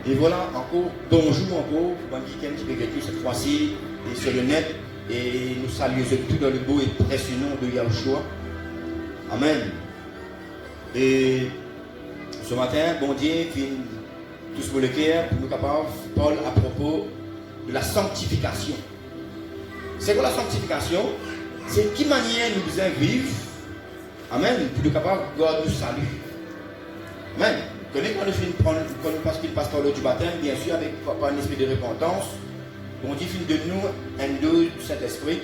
Et voilà, encore, bonjour encore, pour un qui peut être cette fois-ci, et sur le net, et nous saluons tout dans le beau et précieux nom de Yahushua. Amen. Et ce matin, bon Dieu, tous pour le cœur, pour nous capables, Paul, à propos de la sanctification. C'est quoi la sanctification? C'est qui manière nous besoin vivre. Amen. Pour nous capables, God nous salue. Amen. Vous connaissez quand nous passons le pasteur du baptême, bien sûr, avec un esprit de repentance. Bon Dieu finit de nous un dose de cet esprit.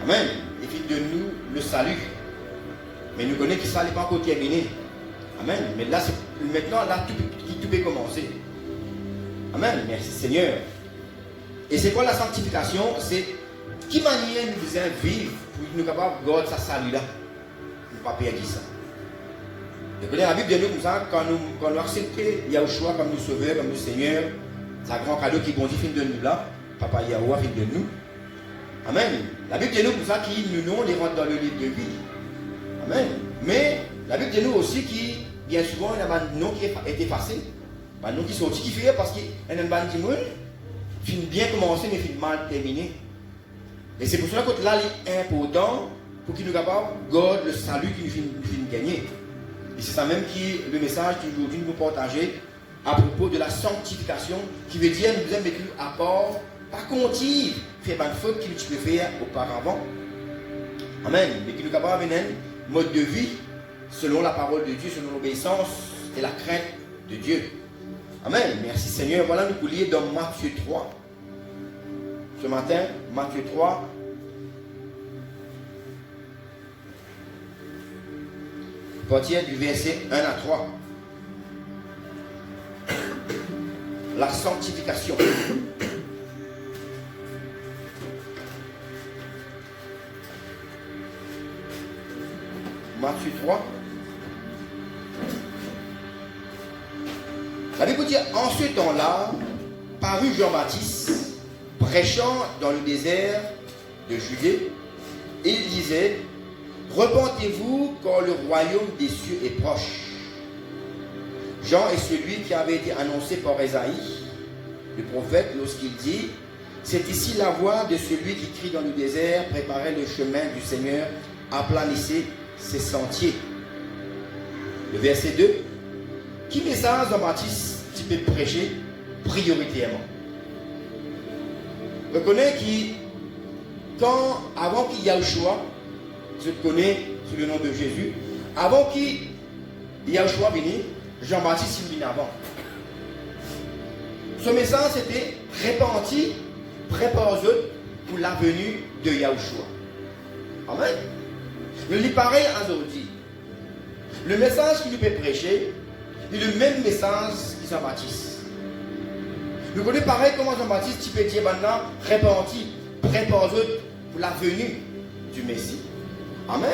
Amen. Il finit de nous le salut. Mais nous connaissons que ça n'est pas encore terminé. Amen. Mais là, maintenant, là, tout peut commencer. Amen. Merci Seigneur. Et c'est quoi la sanctification? C'est qui manière nous faisons vivre pour nous capables de garder sa salut là. Nous ne pas perdre ça. Vous connaissez la Bible de nous comme ça, quand nous acceptons Yahushua comme nous sauveur, comme nous Seigneur, c'est un grand cadeau qui bon Dieu finit de nous là. Papa Yahuwah finit de nous. Amen. La Bible de nous comme ça qui nous les rentre dans le livre de vie. Amen. Mais la Bible de nous aussi qui, bien souvent, il y a un nom qui est effacé. Un nom qui est sorti, qui fait parce qu'il y a un ban de monde qui finit bien commencé mais finit mal terminé. Et c'est pour cela que là, il est important pour qu'il nous capable de garder le salut qu'il finit gagner. Et c'est ça même qui le message qu'aujourd'hui nous partager à propos de la sanctification, qui veut dire nous devons mettre à part, par contre, faire une faute qu'il tu peux faire auparavant. Amen. Mais qu'il nous capable de mener un mode de vie selon la parole de Dieu, selon l'obéissance et la crainte de Dieu. Amen. Merci Seigneur. Voilà, nous pour lire dans Matthieu 3. Ce matin, Matthieu 3. Partir du verset 1 à 3. La sanctification. Matthieu 3. La Bible dit, en ce temps-là, parut Jean-Baptiste, prêchant dans le désert de Judée, et il disait, repentez-vous car le royaume des cieux est proche. Jean est celui qui avait été annoncé par Ésaïe, le prophète, lorsqu'il dit, c'est ici la voix de celui qui crie dans le désert, préparez le chemin du Seigneur, aplanissez ses sentiers. Le verset 2, qui message Jean-Baptiste tu peux prêcher prioritairement? Reconnais qui, avant qu'il y ait le choix, je te connais sous le nom de Jésus, avant qu'il y ait le choix venu, Jean-Baptiste il vient avant. Ce message c'était repenti, prépare-vous pour la venue de Yahushua. Amen. Le lit pareil aujourd'hui. Le message qu'il peut prêcher est le même message que Jean-Baptiste. Nous connaissons pareil comment Jean-Baptiste tu peux dire maintenant repenti, prépare-vous pour la venue du Messie. Amen.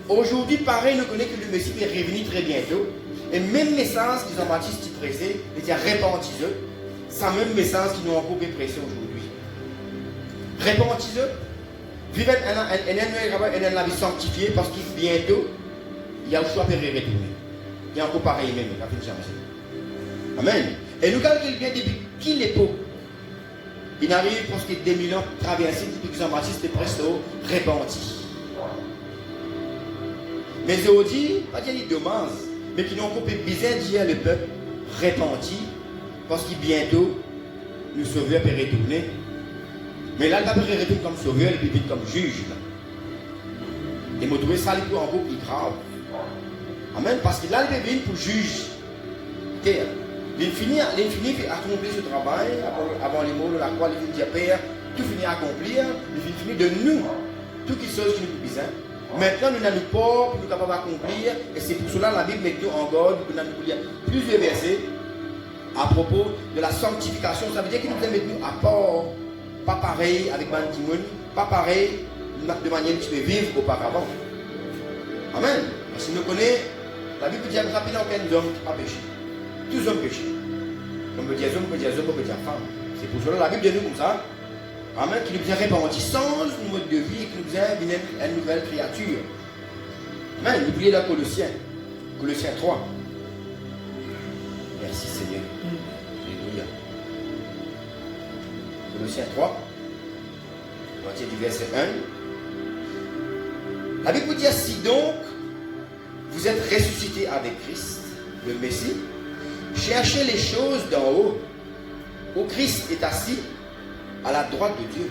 Aujourd'hui, pareil, nous connaissons que le Messie est revenu très bientôt. Et même message que Jean-Baptiste qui prêchait, il dit repentez-vous. C'est le même message qui nous encore prêché aujourd'hui. Repentez-vous. Vivez un vie sanctifiée parce qu'il bientôt, il y a le choix de retourner. Il y a encore pareil même. Amen. Et nous calculons bien depuis qui l'époque. Il arrive presque 2000 ans traversé depuis que Jean-Baptiste est presque repenti. Mais aujourd'hui, pas dire dommage, mais qui n'ont pas besoin de dire le peuple repenti, parce que bientôt, le sauveur peut retourner. Mais là, il va retourner comme sauveur, il peut vite comme juge. Et me trouver ça encore plus grave. Amen. Parce que là, il peut venir pour juge terre. Il finit à accomplir ce travail avant les mots de la croix, il dit Père, tout finit à accomplir, il finit de nous, tout qui chose qui nous a besoin. Maintenant, nous n'avons pas pour nous capables d'accomplir, et c'est pour cela que la Bible met nous en garde, nous allons lire plusieurs versets à propos de la sanctification. Ça veut dire que nous devons mettre nous à part, pas pareil avec Bantimoun, pas pareil de manière que tu peux vivre auparavant. Amen. Parce que nous connaissons, la Bible dit rapidement aucun homme qui n'a pas péché. Tous hommes péchés. Comme peut dire homme, peut dire femme. C'est pour cela que la Bible dit nous comme ça. Amen. Qui nous vient repentissance, un mode de vie, qui nous vient une nouvelle créature. Amen. N'oubliez la Colossiens. Colossiens 3. Merci Seigneur. Alléluia. Colossiens 3, à partir du verset 1. La Bible vous dit, si donc vous êtes ressuscités avec Christ, le Messie, cherchez les choses d'en haut, où Christ est assis à la droite de Dieu.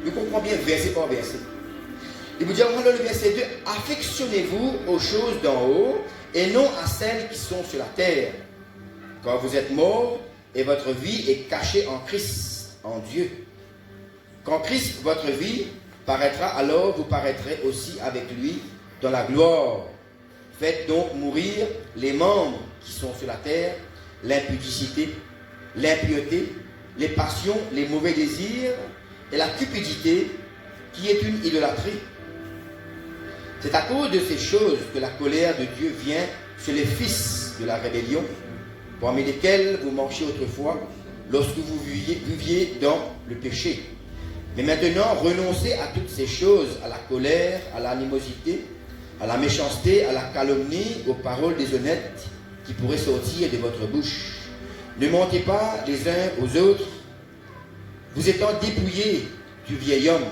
Je comprends bien verset par verset. Il vous dit, on le verset 2, affectionnez-vous aux choses d'en haut et non à celles qui sont sur la terre. Car vous êtes morts et votre vie est cachée en Christ, en Dieu. Quand Christ, votre vie, paraîtra, alors vous paraîtrez aussi avec lui dans la gloire. Faites donc mourir les membres qui sont sur la terre, l'impudicité, l'impureté, les passions, les mauvais désirs et la cupidité qui est une idolâtrie. C'est à cause de ces choses que la colère de Dieu vient sur les fils de la rébellion, parmi lesquels vous marchiez autrefois, lorsque vous viviez dans le péché. Mais maintenant, renoncez à toutes ces choses, à la colère, à l'animosité, à la méchanceté, à la calomnie, aux paroles déshonnêtes qui pourraient sortir de votre bouche. Ne mentez pas les uns aux autres, vous étant dépouillés du vieil homme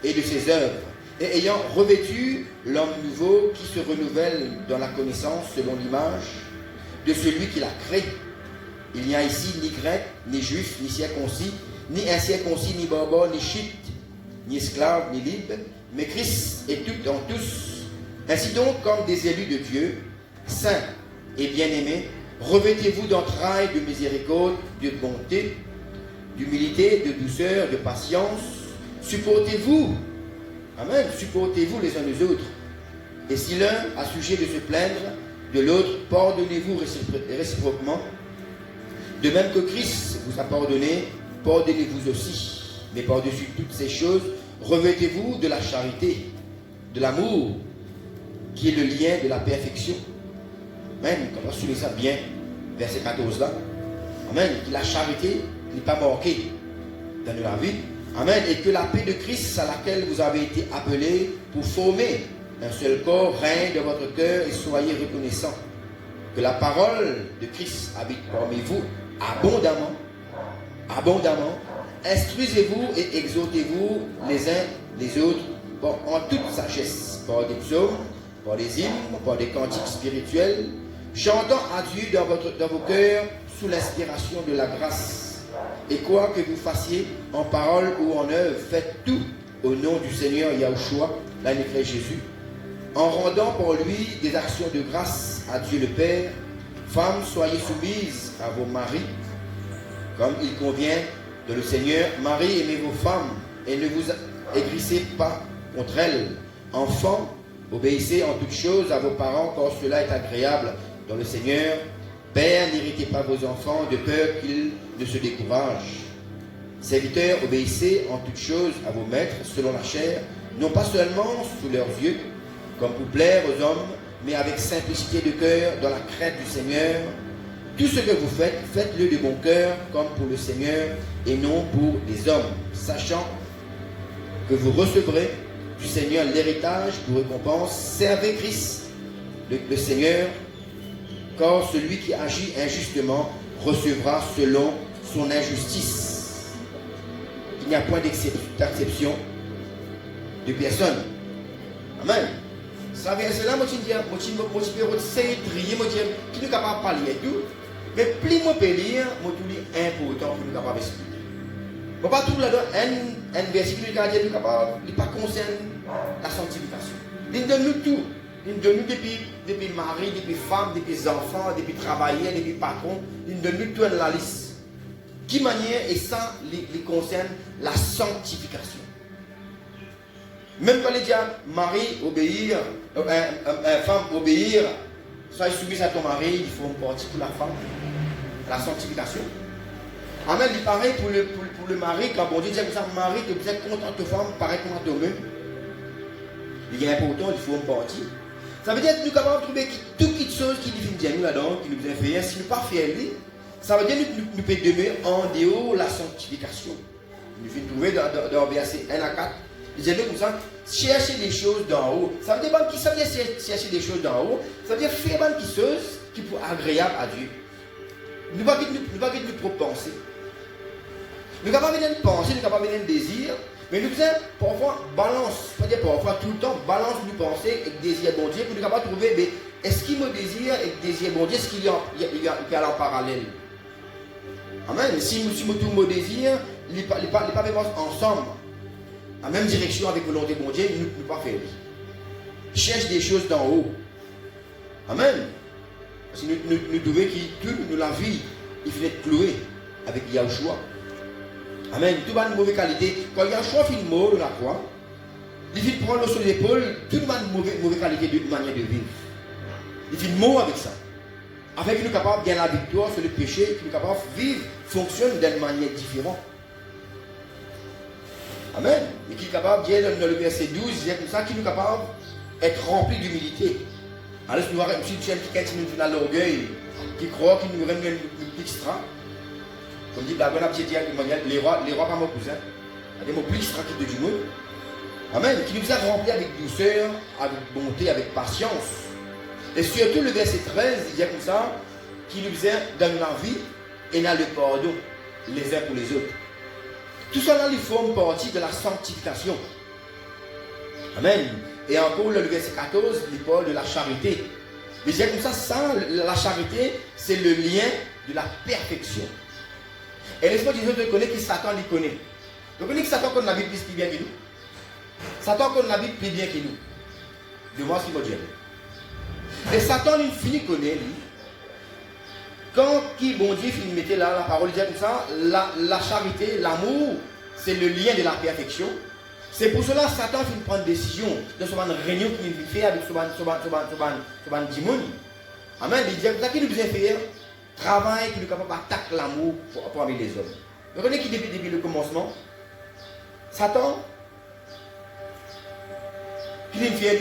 et de ses œuvres, et ayant revêtu l'homme nouveau qui se renouvelle dans la connaissance selon l'image de celui qui l'a créé. Il n'y a ici ni grec, ni juif, ni circoncis, ni incirconcis, ni barbare, ni chite, ni esclave, ni libre, mais Christ est tout en tous. Ainsi donc, comme des élus de Dieu, saints et bien-aimés, revêtez-vous d'entrailles de miséricorde, de bonté, d'humilité, de douceur, de patience. Supportez-vous. Amen. Supportez-vous les uns les autres. Et si l'un a sujet de se plaindre de l'autre, pardonnez-vous réciproquement. De même que Christ vous a pardonné, pardonnez-vous aussi. Mais par-dessus toutes ces choses, revêtez-vous de la charité, de l'amour, qui est le lien de la perfection. Amen. On va souligner ça bien, verset 14 là. Amen. Que la charité n'est pas manquée dans la vie. Amen. Et que la paix de Christ, à laquelle vous avez été appelés pour former un seul corps, règne dans votre cœur et soyez reconnaissants. Que la parole de Christ habite parmi vous abondamment. Abondamment. Instruisez-vous et exhortez-vous les uns les autres en toute sagesse, par des psaumes, par des hymnes, par des cantiques spirituels, chantant à Dieu dans vos cœurs sous l'inspiration de la grâce. Et quoi que vous fassiez en parole ou en œuvre, faites tout au nom du Seigneur Yahushua, l'année Jésus, en rendant pour lui des actions de grâce à Dieu le Père. Femmes, soyez soumises à vos maris, comme il convient de le Seigneur. Marie, aimez vos femmes et ne vous aigrissez pas contre elles. Enfants, obéissez en toutes choses à vos parents, car cela est agréable dans le Seigneur. Père, n'irritez pas vos enfants de peur qu'ils ne se découragent. Serviteurs, obéissez en toutes choses à vos maîtres selon la chair, non pas seulement sous leurs yeux, comme pour plaire aux hommes, mais avec simplicité de cœur, dans la crainte du Seigneur. Tout ce que vous faites, faites-le de bon cœur, comme pour le Seigneur, et non pour les hommes, sachant que vous recevrez du Seigneur l'héritage pour récompense. Servez Christ, le Seigneur, car celui qui agit injustement recevra selon son injustice. Il n'y a point d'acception de personne. Amen. Ça vient cela, moi, je dis, c'est trier, moi, qui n'est capable de parler et tout. Mais plus moi peux lire, moi, tout est important pour nous capable d'expliquer. Je ne pas tout là-dedans, un verset qui nous capable, il ne pas concerne la sanctification. Il donne nous tout. Il donne nous depuis mari, depuis femme, depuis enfants, depuis travailleurs, depuis patron. Il donne nous tout dans la liste. Qui manière et ça, il concerne la sanctification. Même quand il dit mari obéir, femme obéir, sois soumise à ton mari, il faut une partie pour la femme, la sanctification. Amen, il paraît pour le mari, quand on dit comme ça, mari, tu es content de ta femme, pareil comme à toi-même. Il est important, il faut une partie. Ça veut dire que nous sommes capables de trouver toutes les choses qui nous viennent nous là-dedans, qui nous influencent, si nous ne pas faire, ça veut dire que nous pouvons demeurer en dehors de la sanctification. Nous venons trouver dans verset 1 à 4. Il dit comme ça, chercher des choses d'en haut. Ça veut dire qui ça veut dire chercher des choses d'en haut. Ça veut dire faire des choses qui sont agréables à Dieu. Nous ne pouvons pas trop penser. Nous ne pouvons pas venir penser, nous ne pouvons pas venir désir. Mais nous faisons parfois balance, c'est-à-dire parfois tout le temps, balance nous penser et désir bon Dieu pour nous capables de trouver, mais est-ce qu'il me désire et désir bon Dieu, est-ce qu'il y a en parallèle? Amen. Si nous tout me désir, il n'est pas ensemble, en même direction avec volonté bon Dieu, nous ne pouvons pas faire. Cherche des choses d'en haut. Amen. Parce que nous devons que toute la vie, il faut être cloué avec Yahushua. Amen. Tout va de mauvaise qualité. Quand Yahushua fait mort de la croix, il faut prendre sur l'épaule toute mauvaise qualité de manière de vivre. Il fait mort avec ça. Afin que nous soyons capables de gagner la victoire sur le péché, que nous soyons capables de vivre, fonctionner d'une manière différente. Amen. Et qu'il est capable de dire dans le verset 12, il est comme ça qu'il est capable d'être rempli d'humilité. Alors, si nous avons une petite chaîne qui nous donne l'orgueil, qui croit qu'il nous ramène une extra, comme dit la bonne petite les rois pas mon cousin, il y a des mots plus extra qui du monde. Amen. Qui nous a rempli avec douceur, avec bonté, avec patience. Et surtout le verset 13, il dit comme ça, qui nous a dans la vie et dans le pardon, les uns pour les autres. Tout cela lui forme partie de la sanctification. Amen. Et encore le verset 14, il parle de la charité. Mais il dit comme ça, la charité, c'est le lien de la perfection. Et l'Esprit de Dieu connaît que Satan lui connaît. Vous connaissez que Satan connaît la Bible plus bien que nous. Satan connaît la Bible plus bien que nous. De moi, ce qu'il m'a dit. Et Satan, il finit de connaître, lui. Quand bon Dieu finit de mettre là, la parole, il dit comme ça, la charité, l'amour, c'est le lien de la perfection. C'est pour cela que Satan finit de prendre une décision de ce réunion qu'il fait avec ce démon. Amen. Il dit comme ça qu'il nous besoin faire travail qui nous est capable d'attaquer l'amour parmi les hommes. Vous connaissez qui depuis le commencement, Satan, qu'il est fait,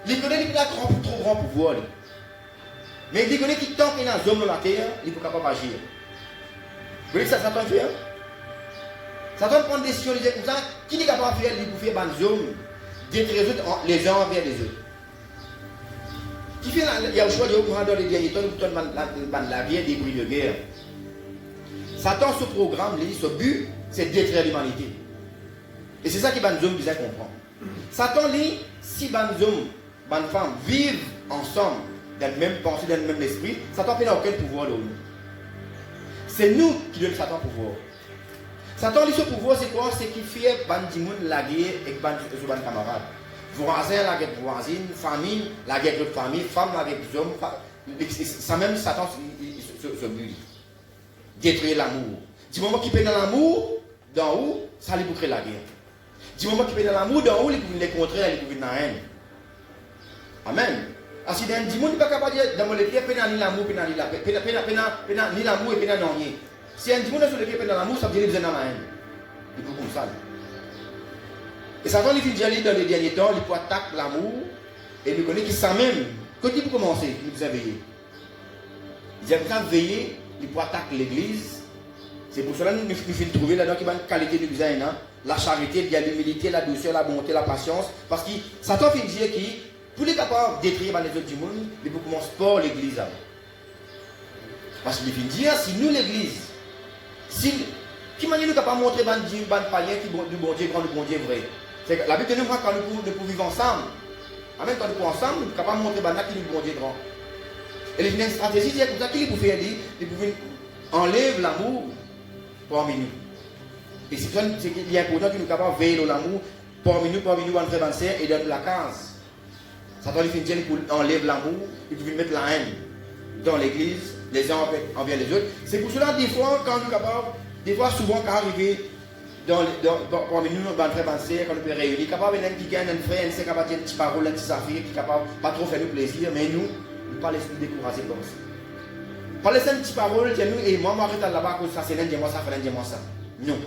il connaît qu'il a trop grand pouvoir. Mais il connaît qu'il tant qu'il y a un homme dans la terre, il est capable d'agir. Vous voyez que ça Satan fait? Satan prend des décisions, il dit comme ça, qui est capable de faire, il peut faire des hommes, détruire les uns envers les autres. Qui fait il y a le choix de reprendre dans les derniers temps, la guerre des bruits de guerre. Satan, ce programme, ce but, c'est de détruire l'humanité. Et c'est ça que les hommes besoin comprendre. Satan, si les hommes, les femmes vivent ensemble, dans le même pensée, dans le même esprit, Satan n'a aucun pouvoir de nous. C'est nous qui donnons Satan pouvoir. Satan, ce pouvoir, c'est quoi? C'est qu'il fait la guerre avec ses camarades. Voisin, la guerre voisine, famille, la guerre de famille, femme, la guerre des hommes. Ça même, Satan, ce but. Détruire l'amour. Du moment qu'il peut dans l'amour, d'en haut, ça lui créer la guerre. Du moment qu'il peut dans l'amour, d'en haut, il peut les contrer, il peut venir dans la haine. Amen. Parce que du monde, il n'est pas capable de dire, dans mon équipe, il n'y a ni l'amour, ni la paix. Il n'y a ni l'amour, et il n'y a rien. Si un monde sur lequel il y a l'amour, ça veut dire qu'il est dans la haine. Il peut comme ça. Et Satan, il finit dans les derniers temps, il peut attaquer l'amour, et il connaît qu'il sait même, quand il peut commencer, il peut veiller. Il dit que veiller, il peut attaquer l'église. C'est pour cela que nous finissons trouver là-dedans qu'il y a une qualité de design, la charité, il y a l'humilité, la douceur, la bonté, la patience. Parce que Satan finit dire qu'il, pour les capables de détruire les autres du monde, il peut commencer par l'église. Parce qu'il finit dire, si nous l'église, qui manière nous capable de montrer les païens qui du bon Dieu, grand du bon Dieu vrai. C'est la Bible nous montre quand nous pouvons vivre ensemble. Amen, quand nous pouvons ensemble, nous sommes capables de montrer qui du bon Dieu grand. Et il y a une stratégie, c'est comme ça qu'il peut faire, il peut enlever l'amour parmi nous. Et c'est ça qu'il est important que nous sommes capables de veiller l'amour parmi nous, entre les frères et dans la case. Satan lui fait pour enlever l'amour, il peut mettre la haine dans l'église, les uns envers les autres. C'est pour cela, des fois, quand nous sommes capables, des fois, souvent, quand arriver parmi nous, dans les frères quand nous sommes réunis, capable de qui gagne un frère, c'est capable de dire une petite parole, une petite affaire, qui est capable de pas trop faire nous plaisir, mais nous ne pas laisser nous décourager comme ça. Pas laisser une petite parole, dire nous, et moi, je m'arrête là-bas, que ça, c'est l'un de moi, ça, fait l'un de moi, ça. Non.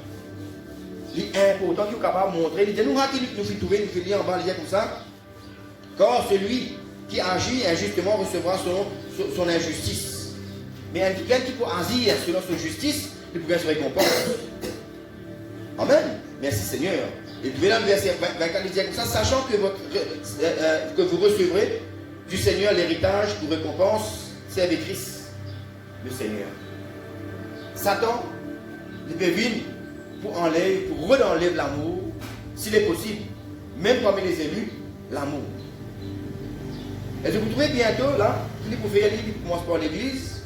Il est important qu'il soit capable de montrer, il dit nous, nous fait trouver, nous fait lire en bas, il dit comme ça. Car celui qui agit injustement recevra son injustice. Mais quelqu'un qui peut agir selon sa justice, il pourra se récompenser. Amen. Merci Seigneur. Et puis dans le verset 24, il dit comme ça, sachant que vous recevrez du Seigneur l'héritage pour récompense, servez Christ, le Seigneur. Satan, il peut venir pour enlever, pour renlever l'amour, s'il est possible, même parmi les élus, l'amour. Et je vous trouvez bientôt, là, il faut faire il commence par l'église.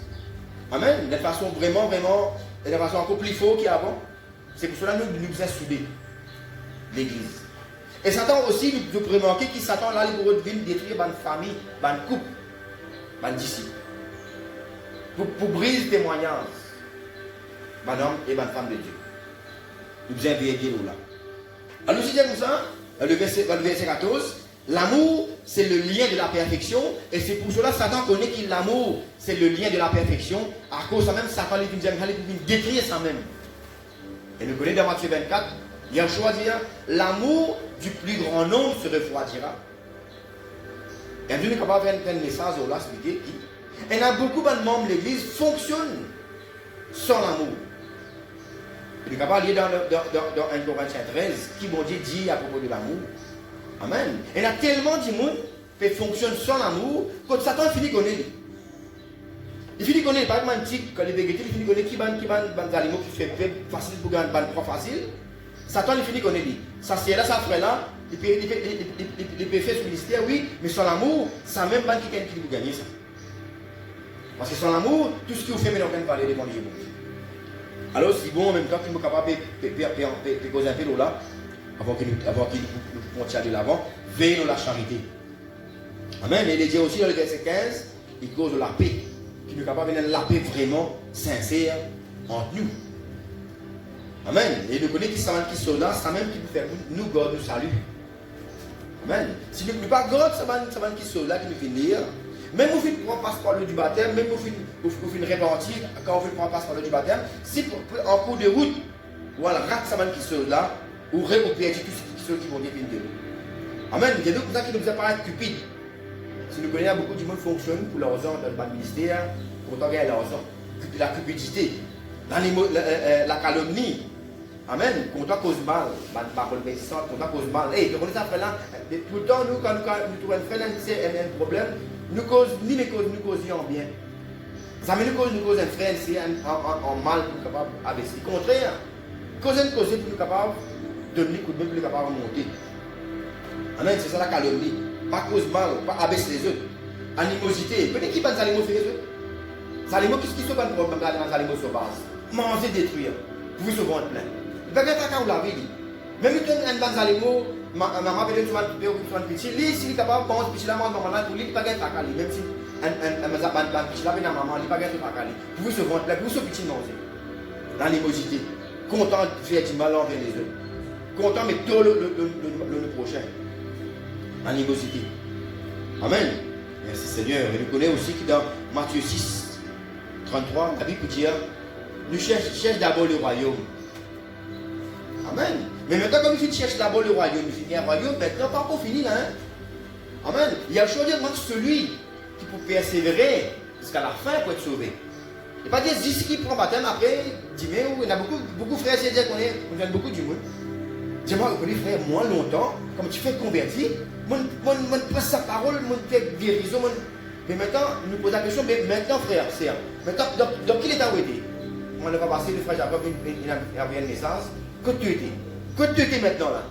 Amen. De façon vraiment, de façon encore plus forte qu'avant. C'est pour cela que nous devons souder l'église. Et Satan aussi, nous pouvons remarquer que Satan, là, il veut détruire une famille, une couple, une disciple. Pour briser le témoignage, un homme et une femme de Dieu. Nous devons veiller là. Alors, nous disons comme ça, le verset 14, l'amour, c'est le lien de la perfection, et c'est pour cela que Satan connaît que l'amour, c'est le lien de la perfection. À cause de ça même, Satan il vient détruire ça même. Et nous connaissons dans Matthieu 24, Yahshua dit, l'amour du plus grand nombre se refroidira. Et Dieu n'est capable de faire un message là, expliquer qui. Et là, beaucoup de membres de l'église fonctionnent sans l'amour. Il est capable de lire dans 1 Corinthiens 13, qui bon Dieu dit à propos de l'amour. Amen. Et il y a tellement de monde qui fonctionne sans l'amour, quand Satan finit de connaître. Il finit de connaître, pas de mantique, quand les végétaux, il finit de connaître qui ban des animaux qui fait facile pour gagner, ban trop facile. Satan, il finit de connaître. Ça, c'est là, ça ferait là, il peut faire ce ministère, oui, mais sans l'amour, ça même pas qui peut gagner ça. Parce que sans l'amour, tout ce que vous faites, mais on va aller devant Dieu. Alors, c'est bon en même temps qu'il est capable de causer un peu là, avant qu'il nous continue de l'avant, veillez dans la charité. Amen. Et il dit aussi dans le verset 15, il cause de la paix, qu'il est capable de la paix vraiment sincère entre nous. Amen. Et nous connaissons qui sont là, ça même qui peut faire nous, God nous salue. Amen. Si nous ne pouvons pas God, ça va qui sont là, qui nous fait lire. Même si vous prendre passeport du baptême, même si vous faites repentir, quand vous prendre passeport du baptême, si en cours de route, ou alors rate ça qui sont là, ou récupérer tous ceux qui vont définir de nous. Amen. Il y a d'autres gens qui nous apparaissent cupides. Si nous connaissons beaucoup de monde fonctionne pour l'argent dans le ministère, pour autant gagner l'argent. La cupidité, la calomnie. Amen. Quand on cause mal, quand on cause mal. Et on est après là, tout le temps, nous, quand nous faisons un problème, nous causons ni les causes, nous causons en bien. Ça veut nous cause un frère, c'est en mal pour nous capable d'abaisser. Au contraire, cause une cause pour nous capable de donner coup de main pour nous capable de monter. Amen. C'est ça la calomnie. Pas cause mal, pas abaisser les autres. Animosité. Peut-être qui pense à animaux faire les autres? Les animaux, qu'est-ce qui sont pas de problème dans les animaux sauvages? Manger, détruire. Vous se vendre plein. Il va bien faire la vie. Même si un bon animaux, maman peut être sur un petit, s'il est capable de manger petit là, maman là, pour lui, il va bien faire même si un petit là, maman, il va bien faire vous se vendre plein, vous se petit manger. L'animosité. Content de faire du mal envers les autres. Content, mais tout le prochain. L'animosité. Amen. Merci Seigneur. Et nous connaissons aussi que dans Matthieu 6, 33, la Bible dit, nous cherchons d'abord le royaume. Amen. Mais maintenant, comme nous cherchons d'abord le royaume, nous finissons un royaume, maintenant, pas encore fini là. Hein? Amen. Il y a choisi celui qui peut persévérer jusqu'à la fin pour être sauvé. Il n'y a pas des ici qui prend baptême après, il y a beaucoup de frères, c'est dire qu'on vient beaucoup du monde. Dis-moi, vous connaissez frère, moins longtemps, comme tu fais convertir, moi, prends sa parole, moi, fais guérison. Mais maintenant, nous posons la question, mais maintenant, frère, c'est maintenant, dans quel état où était? On va passer, le frère Jacob, il a une naissance. Côte tu étais? Côte tu étais maintenant là?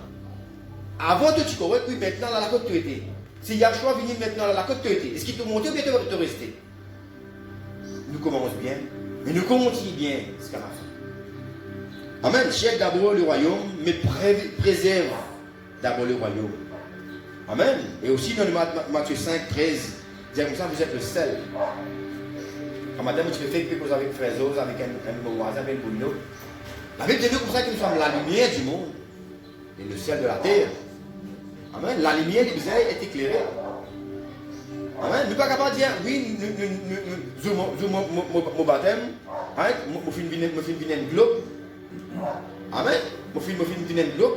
Avant de tu correct, oui, maintenant là, la côte tu étais. Si Yahshua vient maintenant là, la côte tu étais, est-ce qu'il te monte ou bien tu vas te rester? Nous commençons bien, mais nous continuons bien jusqu'à la fin. Amen. Cherche d'abord le royaume, mais préserve d'abord le royaume. Amen. Et aussi dans le Matthieu 5, 13, dit comme ça, vous êtes le sel. Quand madame, tu fais quelque chose avec Fraiseuse, avec un voisin, avec un boulot. La Bible dit comme ça que nous sommes la lumière du monde et le ciel de la terre. Amen. La lumière du visage est éclairée. Amen. Nous ne sommes pas capables de dire, oui, mon baptême, je finis un globe. Amen. Je finis un globe,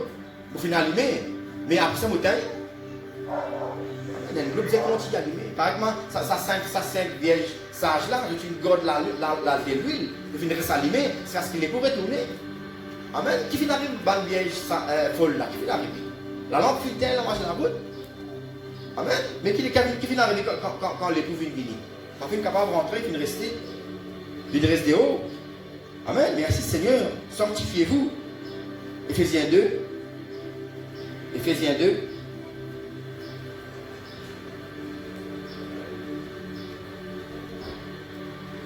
je finis allumé. Mais après ça, je taille. Un globe, c'est continue à allumer. Par exemple, ça 5 vierges sages là, je une gorge de l'huile, je finis de s'allumer, c'est parce qu'il est pour retourner. Amen. Qui finit avec une bonne vierge folle là, qui finit avec la lampe fidèle, la marche de la route. Amen. Mais qui finit avec quand l'époux vient venir. Quand il est capable de rentrer, il finit rester haut. Amen. Merci Seigneur. Sanctifiez-vous. Éphésiens 2. Éphésiens 2.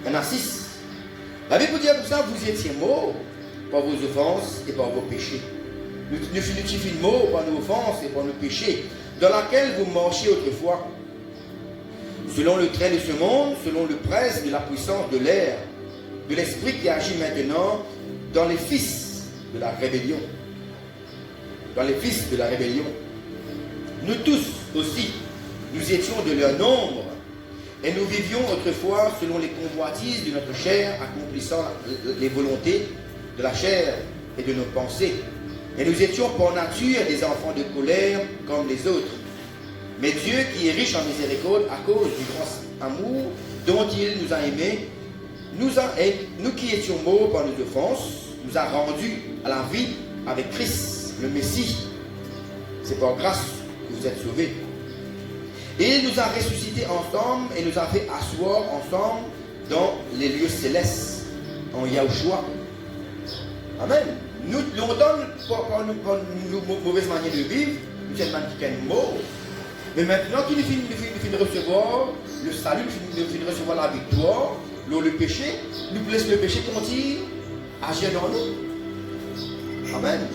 Il y en a 6. La Bible dit comme ça, vous étiez morts par vos offenses et par vos péchés. Nous fûmes morts par nos offenses et par nos péchés, dans laquelle vous marchiez autrefois, selon le trait de ce monde, selon le prince de la puissance de l'air, de l'esprit qui agit maintenant dans les fils de la rébellion. Dans les fils de la rébellion. Nous tous aussi, nous étions de leur nombre, et nous vivions autrefois selon les convoitises de notre chair, accomplissant les volontés de la chair et de nos pensées. Et nous étions par nature des enfants de colère comme les autres. Mais Dieu, qui est riche en miséricorde, à cause du grand amour dont il nous a aimés, nous qui étions morts par nos offenses, nous a rendus à la vie avec Christ, le Messie. C'est par grâce que vous êtes sauvés. Et il nous a ressuscités ensemble et nous a fait asseoir ensemble dans les lieux célestes, en Yahushua. Amen. Nous, longtemps, par nos mauvaises manières de vivre, nous sommes des morts. Mais maintenant qu'il nous finit de recevoir le salut, nous finit de recevoir la victoire, le péché, nous laissons le péché continue à agir dans nous. Amen.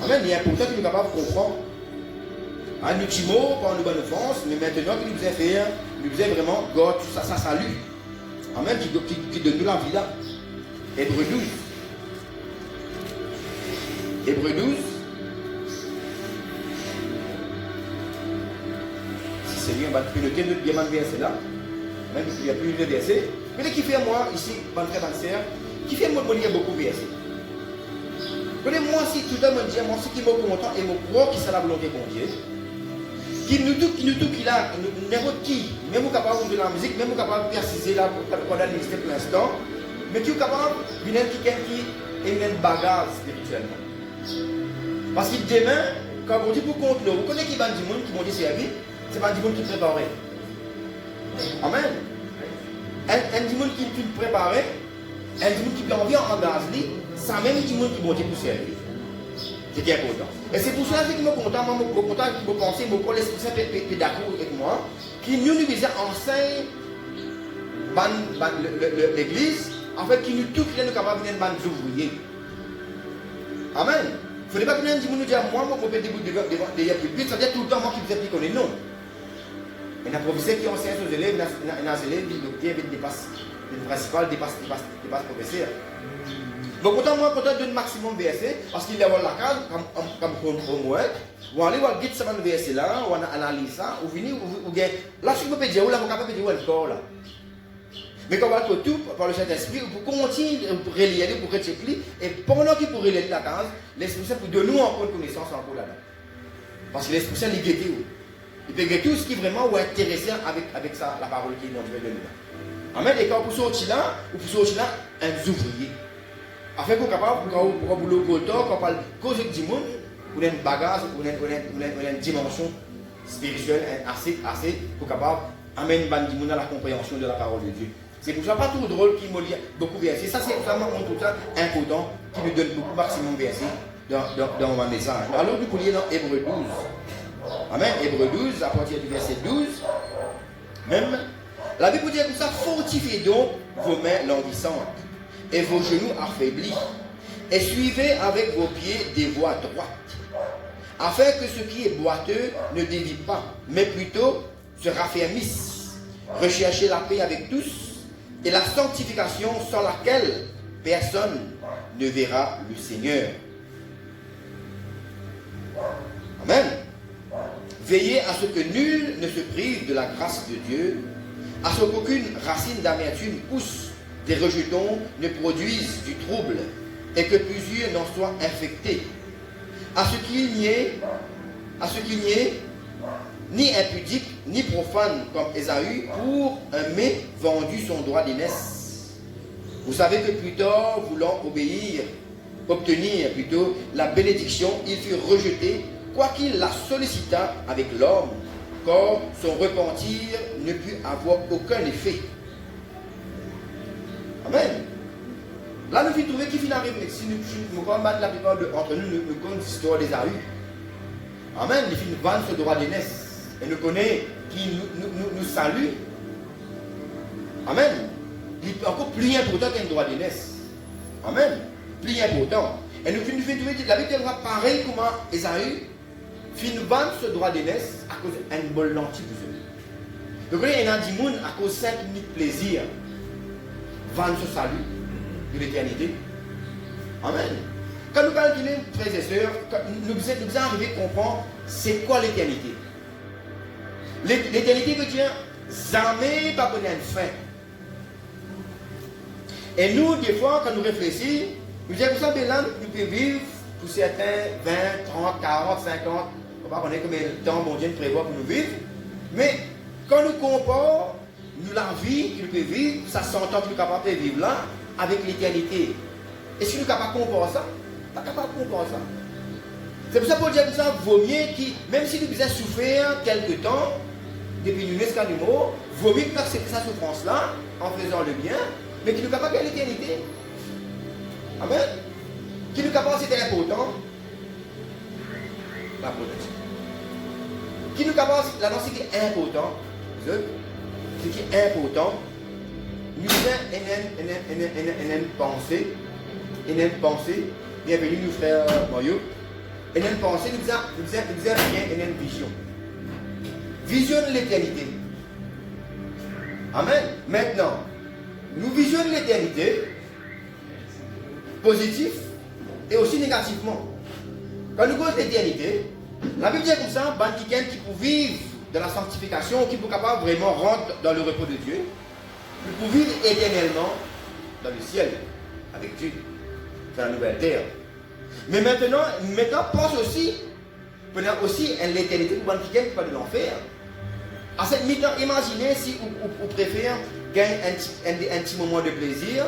Amen. Il est important que nous soyons capables de comprendre. Nous sommes morts par nos bonnes offenses, mais maintenant qu'il nous a fait, nous a vraiment, God, ça salut. Amen. Qui donne nous la vie là. Hébreux 12. Hébreux 12. Si c'est bien, on va noter notre bien verset là. Même s'il n'y a plus de verset. Mais qui fait moi, ici, mon frère, ma soeur, qui fait moi lire beaucoup de versets. Moi, si tout le monde dit, moi, ce qui me content et mon croix qui c'est la volonté de Dieu. Qui nous tout, qui là, n'importe qui, même capable de la musique, même capable de préciser là pendant l'université pour l'instant, mais qui est capable de venir quelqu'un qui est une bagarre spirituellement. Parce que demain, quand on dit pour contre vous connaissez qui va du monde qui m'ont dit servi, c'est pas du monde qui préparait. Amen. Un du monde qui préparait, un du monde qui peut envie en gaz, ça même du monde qui m'ont dit pour servir. C'est bien important. Et c'est pour cela que je suis content, moi, je suis content que vous pensez, mon collègue est d'accord avec moi, qui nous disait enseigne l'église, en fait, qui nous tout qui est capable de venir des ouvriers. Amen. Il ne faut pas que nous disions, moi, je peux debout devant des publics, ça veut dire tout le temps, moi qui vous ai dit qu'on est non. Il y a un professeur qui enseigne aux élèves, il y a un élève qui dépasse, le principal dépasse le professeur. Donc, autant moi, content de maximum verset, parce qu'il y a la case, comme homework, ou aller voir guide ça dans le verset là, ou analyse ça, ou venir, ou bien, là, je peux dire, ou là, vous pouvez dire, où est corps là. Mais quand on va tout, par le Saint-Esprit, pour continuer, pour relire, pour rechecker, et pendant qu'il pourrait relire la case, l'Esprit Saint pour de nous encore connaissance encore là-dedans. Parce que l'Esprit Saint, il guette où. Il peut guetter tout ce qui est vraiment ou intéressant avec ça, la parole qui est dans le de nous. Amen. Et quand vous sortez là, un ouvrier. Afin qu'on capable, quand vous le goûtez, quand on parle cause du monde, vous avez une bagage, vous avez une dimension spirituelle assez pour capable amener du monde à la compréhension de la parole de Dieu. C'est pour ça pas tout drôle qui me lit beaucoup de versets. Ça, c'est vraiment tout ça important qui nous donne beaucoup maximum de versets dans mon message. Alors, nous pouvons lire dans Hébreux 12. Amen. Hébreux 12, à partir du verset 12. Même, la Bible dit comme ça, fortifiez donc vos mains languissantes et vos genoux affaiblis, et suivez avec vos pieds des voies droites, afin que ce qui est boiteux ne dévie pas, mais plutôt se raffermisse. Recherchez la paix avec tous, et la sanctification sans laquelle personne ne verra le Seigneur. Amen. Veillez à ce que nul ne se prive de la grâce de Dieu, à ce qu'aucune racine d'amertume pousse, des rejetons ne produisent du trouble, et que plusieurs n'en soient infectés. À ce qu'il n'y ait ni impudique, ni profane comme Ésaü, pour un mets vendu son droit d'aînesse. Vous savez que plus tard, voulant obtenir plutôt la bénédiction, il fut rejeté, quoiqu'il la sollicita avec l'homme, car son repentir ne put avoir aucun effet. Amen. qui finit si nous combattons la plupart entre nous, nous connaissons l'histoire des Aïeux. Amen. Il finit vendre ce droit d'aînesse. Et nous connaissons qui nous salue. Amen. Il est encore plus important qu'un droit d'aînesse. Amen. Plus important. Et nous finissons la Bible va pareil comment Esaü finit vendre ce droit d'aînesse à cause d'un bol lentille pour eux. Donc il y a des gens à cause de 5 minutes de plaisir vendre ce salut de l'éternité. Amen. Quand nous parlons de frères et sœurs, nous devons arriver à comprendre c'est quoi l'éternité. L'éternité veut dire jamais pas connaître une fin. Et nous, des fois, quand nous réfléchissons, nous disons que ça, nous pouvons vivre pour certains 20, 30, 40, 50, on ne va pas connaître combien de temps mon Dieu nous prévoit pour nous vivre. Mais quand nous comparons la vie que nous pouvons vivre, ça s'entend que nous sommes capables de vivre là, avec l'éternité. Est-ce que nous sommes capables de comparer ça? Pas capable de comparer ça. C'est pour ça pour dire que ça vaut mieux, même si nous devons souffrir quelque temps, depuis nous naissons du mot, vaut mieux que nous accepter cette souffrance-là, en faisant le bien, mais qui nous capable de l'éternité. Amen. Qui nous capable, c'était important. La protection. Qui nous capable, là, ce qui est important, ce qui est important, nous avons une pensée, bienvenue nous frère Mario, une pensée, nous avons une vision. Vision de l'éternité. Amen. Maintenant, nous visionnons l'éternité, positif et aussi négativement. Quand nous voyons l'éternité, la Bible dit comme ça, quelqu'un qui peut vivre de la sanctification, qui peut capable vraiment rentrer dans le repos de Dieu, qui peut vivre éternellement dans le ciel avec Dieu, dans la nouvelle terre. Mais maintenant pense aussi, l'éternité pour quelqu'un qui va de l'enfer. À cette mi-temps, imaginez si vous préférez gagner un petit moment de plaisir,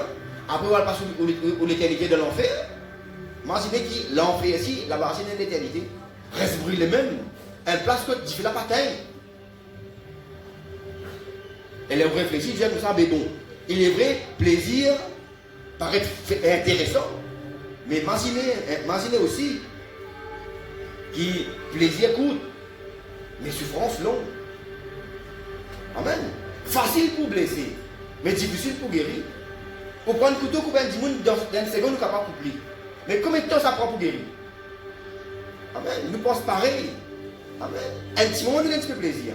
après on va passer l'éternité de l'enfer. Imaginez que l'enfer ici, la base de l'éternité, reste brûlé même, un place que tu fais la bataille. Elle est réfléchie, je comme ça, mais bon, il est vrai, plaisir paraît intéressant, mais imaginez aussi que plaisir coûte, mais souffrance longue. Amen. Facile pour blesser, mais difficile pour guérir. Pour prendre un couteau, couper un monde dans une seconde, nous sommes capables de couper. Mais combien de temps ça prend pour guérir? Amen. Nous pensons pareil. Amen. Un petit moment, nous avons un petit peu plaisir.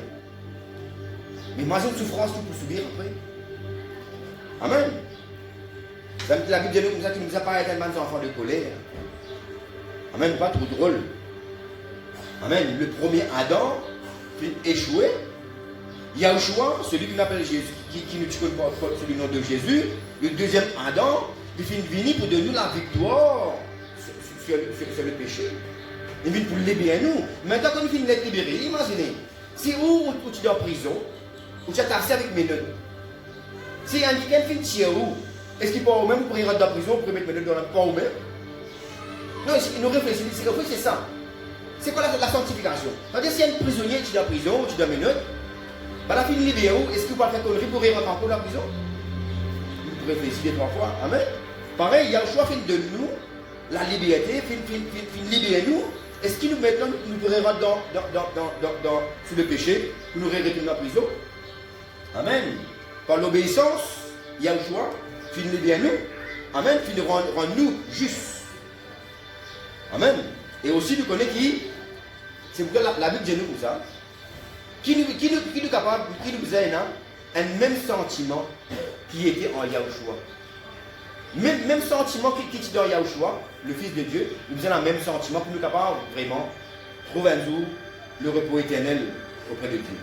Mais imagine une souffrance que pour subir après. Amen. La Bible dit comme ça, qui nous a parlé tellement d'enfants de colère. Amen. Pas trop drôle. Amen. Le premier Adam fait échouer. Yahushua, celui qu'on appelle Jésus, qui nous tue sous le nom de Jésus, le deuxième Adam, il finit venir pour donner la victoire sur le péché. Il vient pour libérer nous. Maintenant, quand il finit d'être libéré, imaginez, si où tu es en prison, ou tu es taxé avec mes notes, si un quelqu'un finit tirer où, est-ce qu'il peut au même pour y rentrer dans la prison, pour mettre mes notes dans la pas au même? Non, nous réfléchissons, c'est ça. C'est quoi la sanctification? C'est-à-dire, si un prisonnier qui est en prison, ou tu es dans mes notes, à la fin de libérer, est-ce que vous pouvez faire connerie pour y rentrer encore dans la prison? Vous pouvez réfléchir 2-3 fois. Amen. Pareil, il y a le choix de nous, la liberté, libérer nous. Est-ce qu'il nous maintenant nous pourrions rentrer sous le péché, pour nous retourner dans la prison? Amen. Par l'obéissance, il y a le choix, fin libérer nous. Amen. Fin de rendre nous justes. Amen. Et aussi nous connaissons qui, c'est pourquoi la Bible dit nous comme ça. Qui nous capable, qui nous a un même sentiment qui était en Yahushua. Même sentiment qui était dans Yahushua, le Fils de Dieu, nous avons le même sentiment pour nous capable vraiment trouver un jour le repos éternel auprès de Dieu.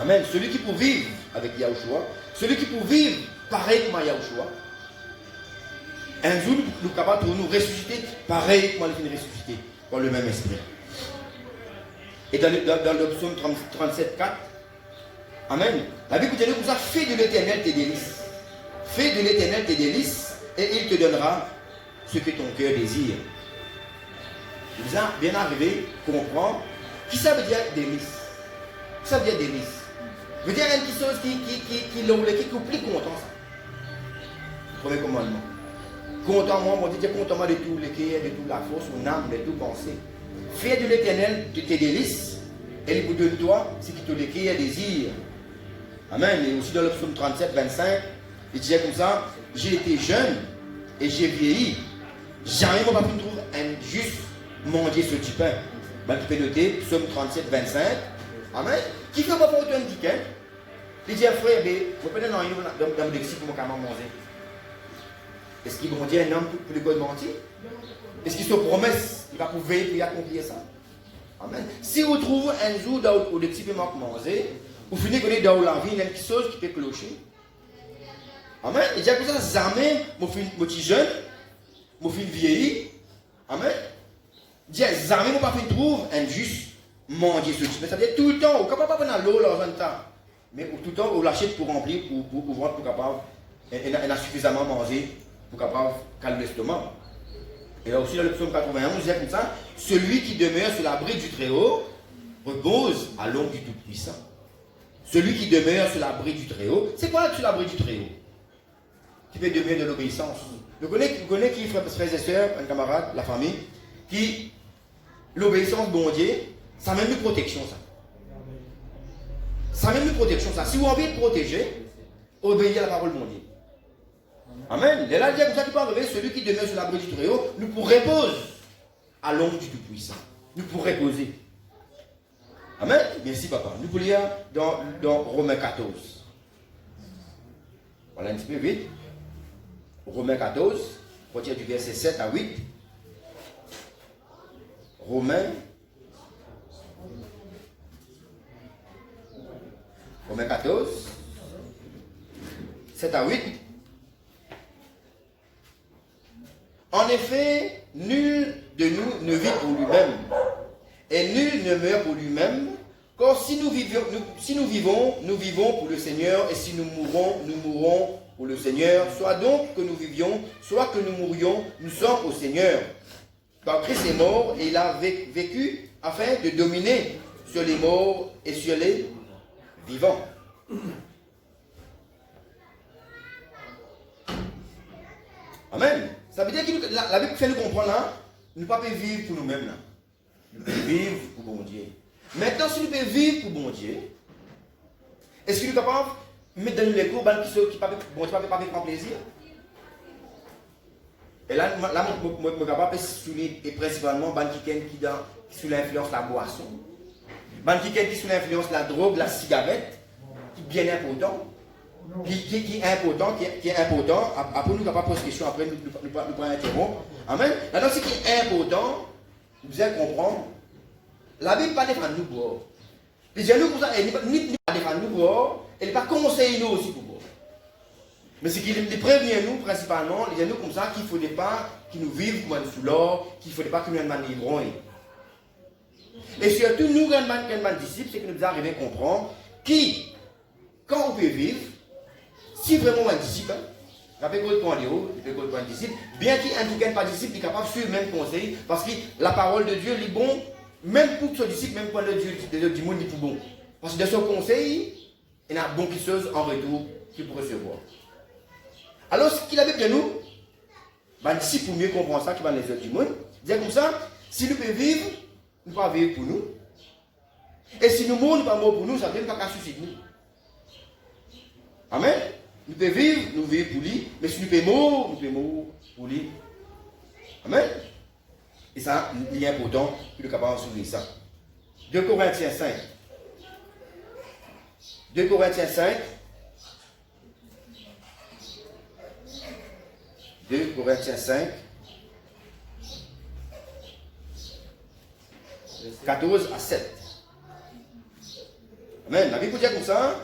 Amen. Celui qui peut vivre avec Yahushua, celui qui peut vivre pareil comme Yahushua, un jour nous sommes capables de nous ressusciter pareil comme il est ressuscité, par le même esprit. Et dans le psaume 37,4, Amen. La Bible dit que ça, fais de l'éternel tes délices. Fais de l'éternel tes délices et il te donnera ce que ton cœur désire. Vous avez bien arrivé à comprendre qui ça veut dire délice. Ça veut dire délice. Ça veut dire une petite chose qui est plus content. Ça. Le premier commandement. Content-moi, mon Dieu, content-moi de tout le cœur, de toute la force, mon âme, de toute pensée. Fais de l'Éternel de tes délices, et il vous donne toi ce qui te le cœur désire. Amen. Et aussi dans le psaume 37, 25, il disait comme ça, j'ai été jeune et j'ai vieilli. Jamais mon papa ne trouve un juste manger ce du pain. Ben, tu peux noter, psaume 37, 25. Amen. Qui fait pas pour toi un petit hein? Il dit, frère, vous prenez dans le Mexique pour mon camarade manger. Est-ce qu'il va dire un homme pour le God mentir? Est-ce qu'il se promesse qu'il va pouvoir veiller pour accomplir ça? Amen. Si vous trouvez un jour où le petit peu manger, vous finissez que dans la vie, il y a quelque chose qui peut clocher. Amen. Il dit comme ça, jamais, mon petit jeune, mon fils vieilli. Amen. Il dit, jamais, mon papa trouve un juste manger ce type. Ça veut dire tout le temps, on ne peut pas prendre l'eau dans un temps. Mais tout le temps, on l'achète pour remplir, pour voir, pour capable, et a suffisamment mangé pour capable calmer l'estomac. Et là aussi, dans le psaume 91, il dit comme ça, celui qui demeure sur l'abri du Très-Haut repose à l'ombre du Tout-Puissant. Celui qui demeure sur l'abri du Très-Haut, c'est quoi sur l'abri du Très-Haut? Qui peut demeurer de l'obéissance. Vous connaissez qui, frères et sœurs, un camarade, la famille, qui, l'obéissance, bon Dieu, ça a même une protection, ça. Ça a même une protection, ça. Si vous avez envie de protéger, obéissez à la parole de mon Dieu. Amen. Et là, il dit comme ça, tu peux arriver, celui qui demeure sur l'abri du Très-Haut, nous pour reposer à l'ombre du Tout-Puissant. Nous pour reposer. Amen. Merci, papa. Nous pour lire dans Romains 14. Voilà un petit peu vite. Romains 14, à partir du verset 7 à 8. Romains 14, 7 à 8. En effet, nul de nous ne vit pour lui-même, et nul ne meurt pour lui-même, car si nous vivons, nous vivons pour le Seigneur, et si nous mourons pour le Seigneur. Soit donc que nous vivions, soit que nous mourions, nous sommes au Seigneur. Car Christ est mort, et il a vécu afin de dominer sur les morts et sur les vivants. Amen. Ça veut dire que la Bible fait nous comprendre là, nous ne pouvons pas vivre pour nous-mêmes là. Nous pouvons vivre pour bon Dieu. Maintenant, si nous pouvons vivre pour bon Dieu, est-ce que nous sommes capables de mettre dans nous les cours qui ne peuvent pas prendre plaisir? Et là, je suis capable de souligner principalement les gens qui sous l'influence de la boisson, les gens qui sous l'influence de la drogue, de la cigarette, qui est bien important. Qui est important, après nous ne pouvons pas poser question, après nous prenons interrompre. Amen. Maintenant, ce qui est important, vous allez comprendre, la Bible ne parle pas de nous boire. Les gens nous elle ne parle pas de nous boire, elle ne pas conseiller nous aussi pour boire. Mais ce qui prévient nous principalement, les gens nous comme ça, qu'il ne faudrait pas qu'ils nous vivent comme sous l'or, qu'il ne faudrait pas que nous nous livrons. Et surtout, nous, grands disciples, c'est que nous arrivons à comprendre qui, quand on peut vivre, si vraiment un disciple, rappelez que un disciple, bien qu'il n'est pas disciple, il est capable de suivre le même conseil, parce que la parole de Dieu est bon, même pour ce disciple, même pour le Dieu du monde, il est bon. Parce que de son conseil, il y a bon quelque chose en retour qu'il peut recevoir. Alors, ce qu'il a dit de nous, un disciple pour mieux comprendre ça, qui va les autres du monde, dit comme ça, si nous pouvons vivre, nous ne pouvons pas vivre pour nous. Et si nous mourons, nous ne pouvons pas mourir pour nous, ça veut dire qu'on ne peut pas susciter nous. Amen. Nous pouvons vivre, nous vivons pour lui, mais si nous pouvons mourir, nous pouvons mourir pour lui. Amen. Et ça, il est important que nous capable de souligner ça. 2 Corinthiens 5. 2 Corinthiens 5. 2 Corinthiens 5. 14 à 7. Amen. La Bible peut dire comme ça.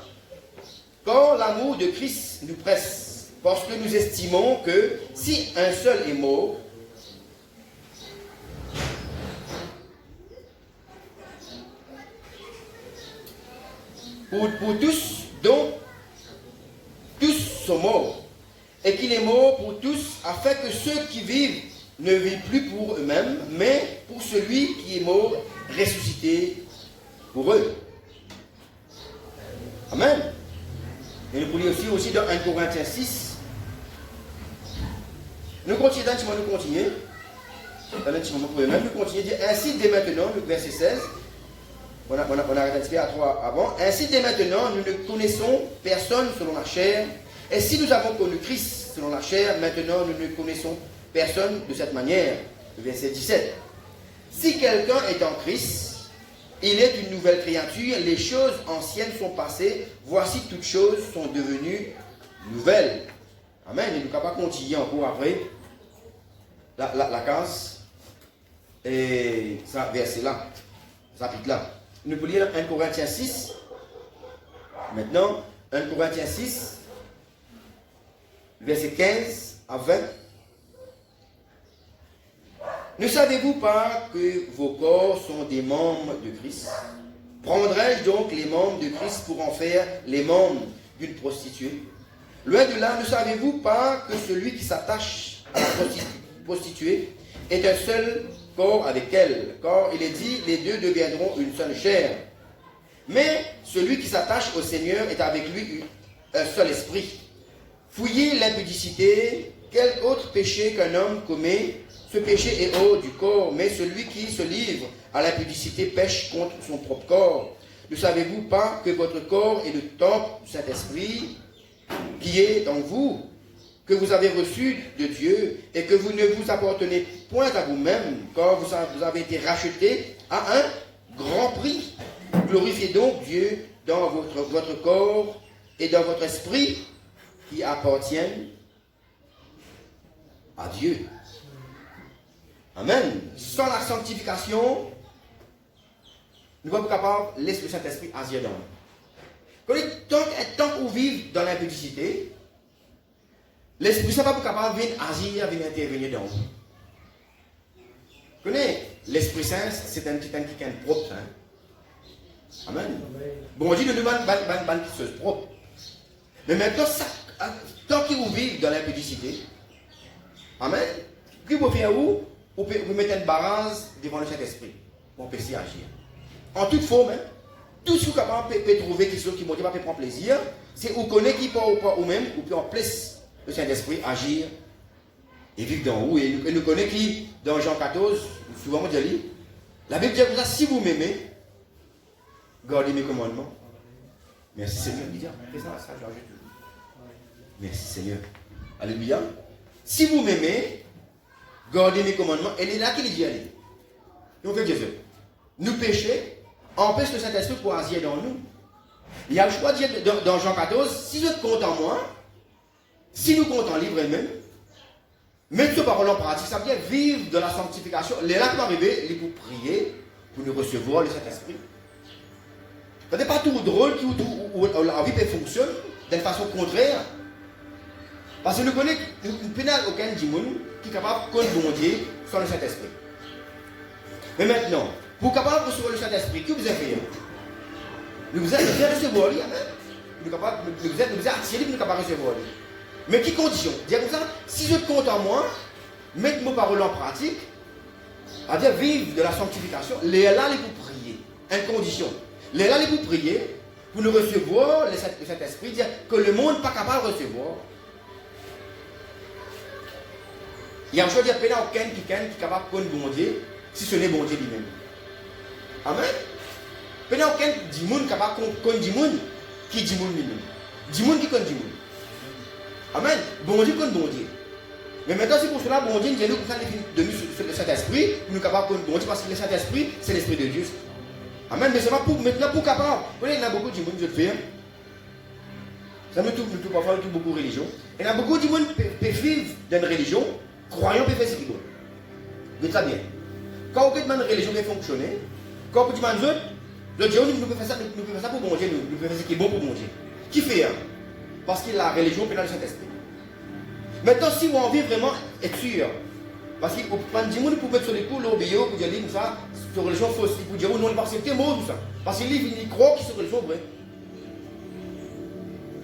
Quand l'amour de Christ nous presse, parce que nous estimons que si un seul est mort, pour tous, donc tous sont morts, et qu'il est mort pour tous, afin que ceux qui vivent ne vivent plus pour eux-mêmes, mais pour celui qui est mort, ressuscité pour eux. Amen. Et nous pouvons lire aussi dans 1 Corinthiens 6. Nous continuons, nous continuons. Dans un petit moment, nous continuons. Ainsi, dès maintenant, le verset 16, on a arrêté à 3 avant. Ainsi, dès maintenant, nous ne connaissons personne selon la chair. Et si nous avons connu Christ selon la chair, maintenant, nous ne connaissons personne de cette manière. Le verset 17. Si quelqu'un est en Christ, il est une nouvelle créature, les choses anciennes sont passées, voici toutes choses sont devenues nouvelles. Amen. Et nous ne pouvons pas continuer encore après la case et ça verset là, chapitre là. Nous pouvons lire 1 Corinthiens 6. Maintenant, 1 Corinthiens 6, verset 15 à 20. Ne savez-vous pas que vos corps sont des membres de Christ? Prendrais-je donc les membres de Christ pour en faire les membres d'une prostituée? Loin de là, ne savez-vous pas que celui qui s'attache à la prostituée est un seul corps avec elle? Car il est dit, les deux deviendront une seule chair. Mais celui qui s'attache au Seigneur est avec lui un seul esprit. Fouillez l'impudicité, quel autre péché qu'un homme commet? Ce péché est hors du corps, mais celui qui se livre à l'impudicité pêche contre son propre corps. Ne savez-vous pas que votre corps est le temple du Saint-Esprit qui est dans vous, que vous avez reçu de Dieu, et que vous ne vous appartenez point à vous-même, car vous avez été rachetés à un grand prix. Glorifiez donc Dieu dans votre corps et dans votre esprit qui appartiennent à Dieu. Amen. Sans la sanctification, nous ne sommes pas capables de laisser le Saint-Esprit agir dans nous. Tant qu'on vit dans l'impudicité, l'Esprit Saint n'est pas capable de venir agir, de venir intervenir dans nous. Vous connaissez, l'Esprit Saint, c'est un petit qui est propre. Hein? Amen. Bon, on dit de nous demande quelque chose propre. Mais maintenant, tant qu'on vit dans l'impudicité, amen, qui vous faire où? Vous mettez une barrage devant le Saint-Esprit. On peut s'y agir. En toute forme, hein, tout ce que vous pouvez trouver quelque chose qui ne peut prendre plaisir, c'est vous connaissez qui peut ou même, ou peut en place le Saint-Esprit agir et vivre dans vous. Et nous connaissons qui, dans Jean 14, souvent on dit, la Bible dit comme ça, si vous m'aimez, gardez mes commandements. Merci Seigneur. Ça, je l'ajoute toujours. Merci Seigneur. Alléluia. Si vous m'aimez, gardez mes commandements. Et il est là qu'il dit aller. Et on fait Jésus. Nous pécher empêche le Saint-Esprit pour agir dans nous. Il y a le choix de dire dans Jean 14, si je compte en moi, si nous comptons en livre même, mettre ce parole en pratique, ça veut dire vivre de la sanctification. Les là qui vont arriver, il faut prier pour nous recevoir le Saint-Esprit. Ce n'est pas tout drôle où la vie peut fonctionner d'une façon contraire. Parce que nous connaissons, nous n'avons aucun démon qui est capable de connaître bon Dieu sans le Saint-Esprit. Mais maintenant, pour capable de recevoir le Saint-Esprit, que vous avez fait? Nous vous avez recevoir lui, amen. Nous vous avez attiré, nous sommes capables de recevoir lui. Mais qui condition? Dire comme ça, si je compte en moi, mettre mes paroles en pratique, c'est-à-dire vivre de la sanctification, les là, les pour prier. Une condition. Les là, les pour prier, pour nous recevoir le Saint-Esprit, dire que le monde n'est pas capable de recevoir. Il y a un choix de dire qu'il n'y a aucun qui est capable de connaître bon Dieu, si ce n'est bon Dieu lui-même. Amen. Il n'y a aucun démon qui est capable de connaître démon qui est démon lui-même. Démon qui connaît démon. Amen. Bon Dieu connaît bon Dieu. Mais maintenant, c'est pour cela, bon Dieu, nous pour ça de nous le Saint-Esprit, nous sommes capables de connaître bon Dieu, parce que le Saint-Esprit, c'est l'Esprit de Dieu. Amen. Mais c'est pas pour maintenant pour capable. Vous voyez, il y a beaucoup de démons qui font. Ça nous touche parfois beaucoup de religions. Il y a beaucoup de démons qui peuvent vivre dans une religion. Croyants peuvent faire ce qu'ils veulent. Vous savez bien. Quand on demande une religion qui fonctionne, quand on demande l'autre Dieu, nous pouvons faire ça pour bon Dieu, nous pouvons faire ce qui est bon pour bon Dieu. Qui fait? Parce que la religion peut dans le Saint-Esprit. Maintenant, si on veut vraiment être sûr, parce qu'il faut prendre des gens pour mettre sur les coups, l'obéir, pour dire comme ça, c'est une religion fausse, pour dire non, parce que c'est mot tout ça. Parce qu'il croit que c'est une religion vraie.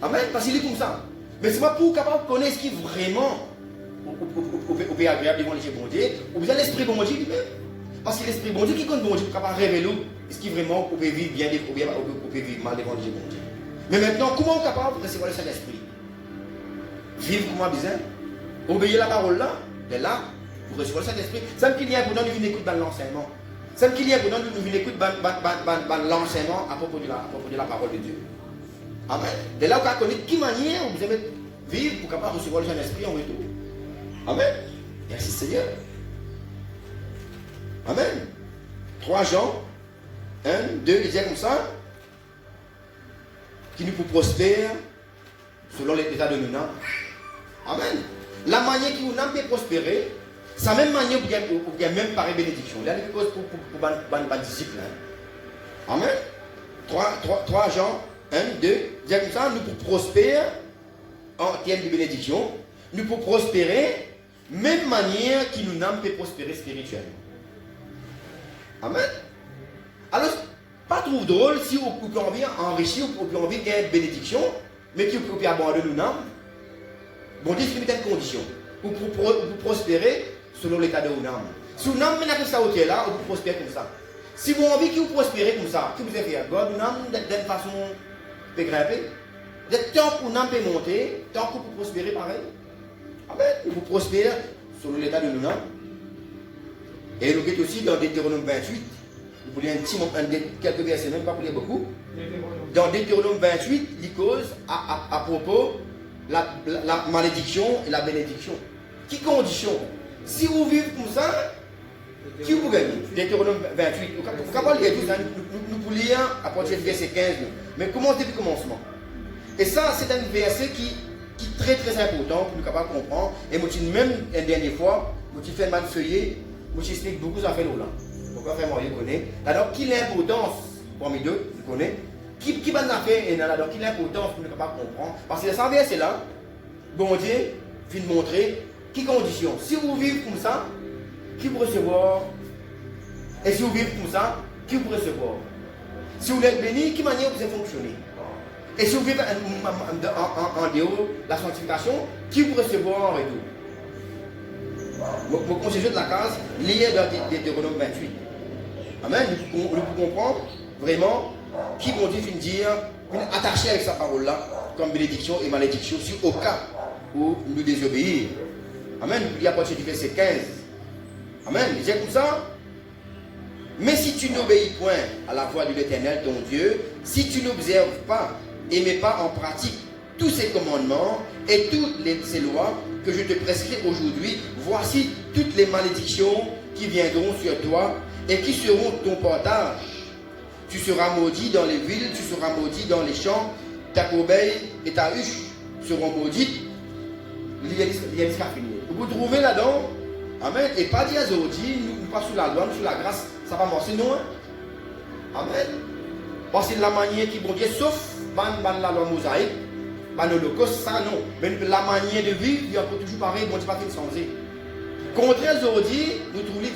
Amen. Parce qu'il est comme ça. Mais c'est pas pour capable de connaître ce qui est vraiment. Ou peut agréable devant les bon Dieu, ou bien l'esprit bon Dieu lui-même. Parce que l'esprit bon Dieu qui compte bon Dieu, capable de révéler ce qui vraiment peut vivre bien ou bien peut vivre mal devant les bon Dieu. Mais maintenant, comment on est capable de recevoir le Saint-Esprit? Vivre comme un besoin, obéir la parole là, De là, vous recevez le Saint-Esprit. C'est qu'il y a pour nous une écoute dans l'enseignement. C'est qu'il y a pour nous une écoute dans l'enseignement à propos de la parole de Dieu. Amen. De là, vous connaissez qui manière vous aimez vivre pour capable recevoir le Saint-Esprit en retour. Amen. Merci Seigneur. Amen. 3 Jean 1, 2, il dit comme ça. Qui nous prospère selon l'état de nous. Amen. La manière qui nous peut prospérer, c'est la même manière pour qu'il y ait même pareille bénédiction. Il y a des choses pour les disciples. Amen. 3 Jean 1, 2, dit comme ça, nous pour prospérer en termes de bénédiction, nous pour prospérer, même manière qui nous peut prospérer spirituellement. Amen. Alors, pas trop drôle si vous pouvez envie enrichir ou vous pouvez envie de gagner une bénédiction, mais qui vous pouvez abandonner nous n'âmes. Bon Dieu, c'est une condition. Pour prospérer selon l'état de vous n'âme. Si vous n'âme maintenant que ça au là, vous prospérez comme ça. Si vous avez envie que vous prospérez comme ça, que vous avez fait, God, vous n'âme d'une façon peut grimper. Tant que vous n'âme peut monter, tant que vous prospérez pareil. Amen. Vous prospérez selon l'état de nous n'âme. Et nous sommes aussi dans Deutéronome 28. Vous voulez un petit moment, quelques versets, même pas pour lire beaucoup. Dans Deutéronome 28, il cause à propos la malédiction et la bénédiction. Qui condition? Si vous vivez comme ça, qui vous gagnez? Deutéronome 28. Vous pouvez lire tout ça, nous pouvons lire à partir du verset 15. Mais comment depuis le commencement? Et ça, c'est un verset qui est très très important pour nous capables de comprendre. Et moi, même une dernière fois, moi, je fais mal feuillet, moi, j'explique beaucoup ça fait là. Pourquoi vraiment il connaît. Alors, quelle est l'importance parmi deux, il connaît. Qui va en faire et alors quelle est l'importance pour ne pas comprendre. Parce que ça verset là, bon Dieu vient montrer qui condition. Si vous vivez comme ça, qui vous recevoir? Et si vous vivez comme ça, qui vous recevoir? Si vous êtes béni, qui manière vous allez fonctionner? Et si vous vivez en dehors la sanctification, qui vous recevoir en retour? Mon conseiller de la case, lié dans Deutéronome 28. Amen. Nous pouvons comprendre vraiment qui vont dire, attaché avec sa parole-là, comme bénédiction et malédiction, si au cas où nous désobéir. Amen. Il y a partir du verset 15. Amen. Il dit comme ça. Mais si tu n'obéis point à la voix de l'Éternel, ton Dieu, si tu n'observes pas et mets pas en pratique tous ses commandements et toutes ces lois que je te prescris aujourd'hui, voici toutes les malédictions qui viendront sur toi et qui seront ton partage. Tu seras maudit dans les villes, tu seras maudit dans les champs, ta corbeille et ta huche seront maudites. Il y a des fini. Vous trouvez là-dedans, amen, et pas dire aujourd'hui, nous pas sous la loi, sous la grâce, ça va marcher non. Amen. Parce que la manière qui bon Dieu, sauf la loi mosaïque, l'holocauste, ça non. Mais la manière de vivre, il y a toujours pareil, bon Dieu pas qu'il changer. Contraire aujourd'hui, nous trouvons les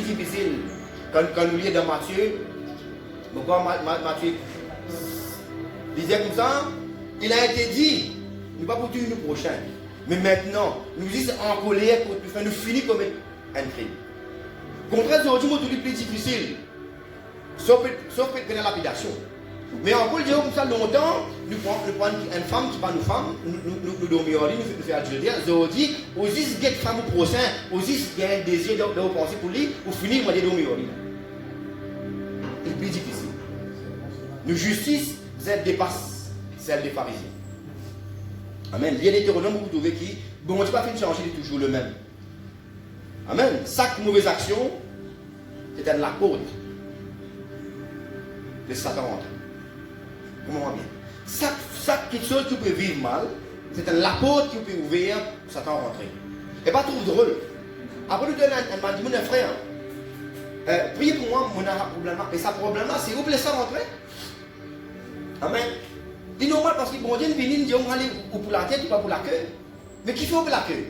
difficile. Quand nous lisons dans Matthieu, Matthieu disait comme ça, il a été dit, nous pas pour tuer nous prochain. Mais maintenant, nous disons en colère pour nous finir comme un crime. Contraire aujourd'hui, nous trouvons les plus difficiles. Sauf que la lapidation. Mais encore dire comme ça longtemps, nous prenons une femme qui parle nous femmes, nous dormons en ligne, nous faisons adjurer. Aujourd'hui, aussi si une femme au prochain, aussi si il y a un désir de penser pour lui, pour finir, moi, de dormir en ligne. C'est plus difficile. Nos justice, celle dépasse celle des pharisiens. Amen. Il y a des Deutéronomes où vous trouvez qui, bon, Dieu pas fait changer, il est toujours le même. Amen. Chaque mauvaise action, c'est la côte de Satan rentre. Comment bien? Chaque quelque chose qui peut vivre mal, c'est la porte qui peut ouvrir pour Satan rentrer. Et pas trop drôle. Après, nous donnons un frère. Priez pour moi, mon problème. Et ça problème là, c'est où laisser rentrer? Amen. C'est normal parce que bon Dieu nous vient dire on va aller ou pour la tête ou pas pour la queue. Mais qui fait pour la queue?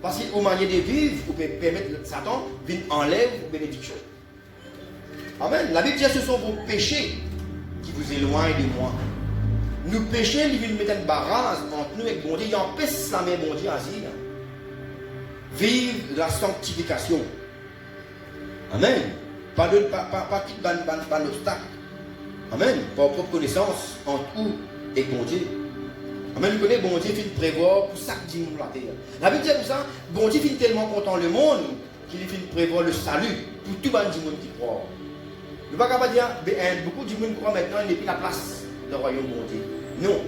Parce qu'au manière de vivre, vous pouvez permettre Satan de enlève vos bénédictions. Amen. La Bible dit que ce sont vos péchés qui vous éloignent de moi. Nous péchons, il vient mettre une barrage entre nous et bon Dieu. Il empêche sa mère, bon Dieu, asile. Vivre de la sanctification. Amen. Pas d'obstacle. Amen. Par propre connaissance entre vous et bon Dieu. Amen, vous connaissez, bon Dieu finit prévoir pour ça qui dit la terre. La Bible dit comme ça, bon Dieu finit tellement content le monde qu'il finit prévoir le salut pour tout le monde qui croit. Ne pas capable dire, beaucoup de monde croient maintenant, il n'est plus la place du royaume bon Dieu. Non,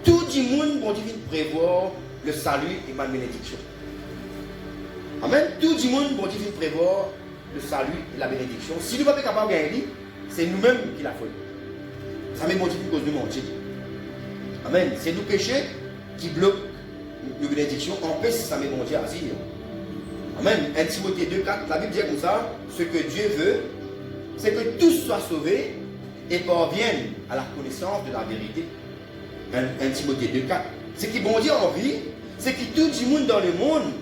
tout le monde, bon Dieu finit prévoir le salut et ma bénédiction. Amen, tout le monde, bon Dieu finit prévoir le salut et la bénédiction. Si nous ne sommes pas capables de gagner, c'est nous-mêmes qui la faisons. Ça met bon Dieu pour cause de mon Dieu. Amen. C'est nos péchés qui bloquent nos bénédictions. Empêche ça met bon Dieu à dire. Amen. 1 Timothée 2,4, la Bible dit comme ça, ce que Dieu veut, c'est que tous soient sauvés et parviennent à la connaissance de la vérité. 1 Timothée 2,4. Ce qui bon Dieu a envie, c'est que tout le monde dans le monde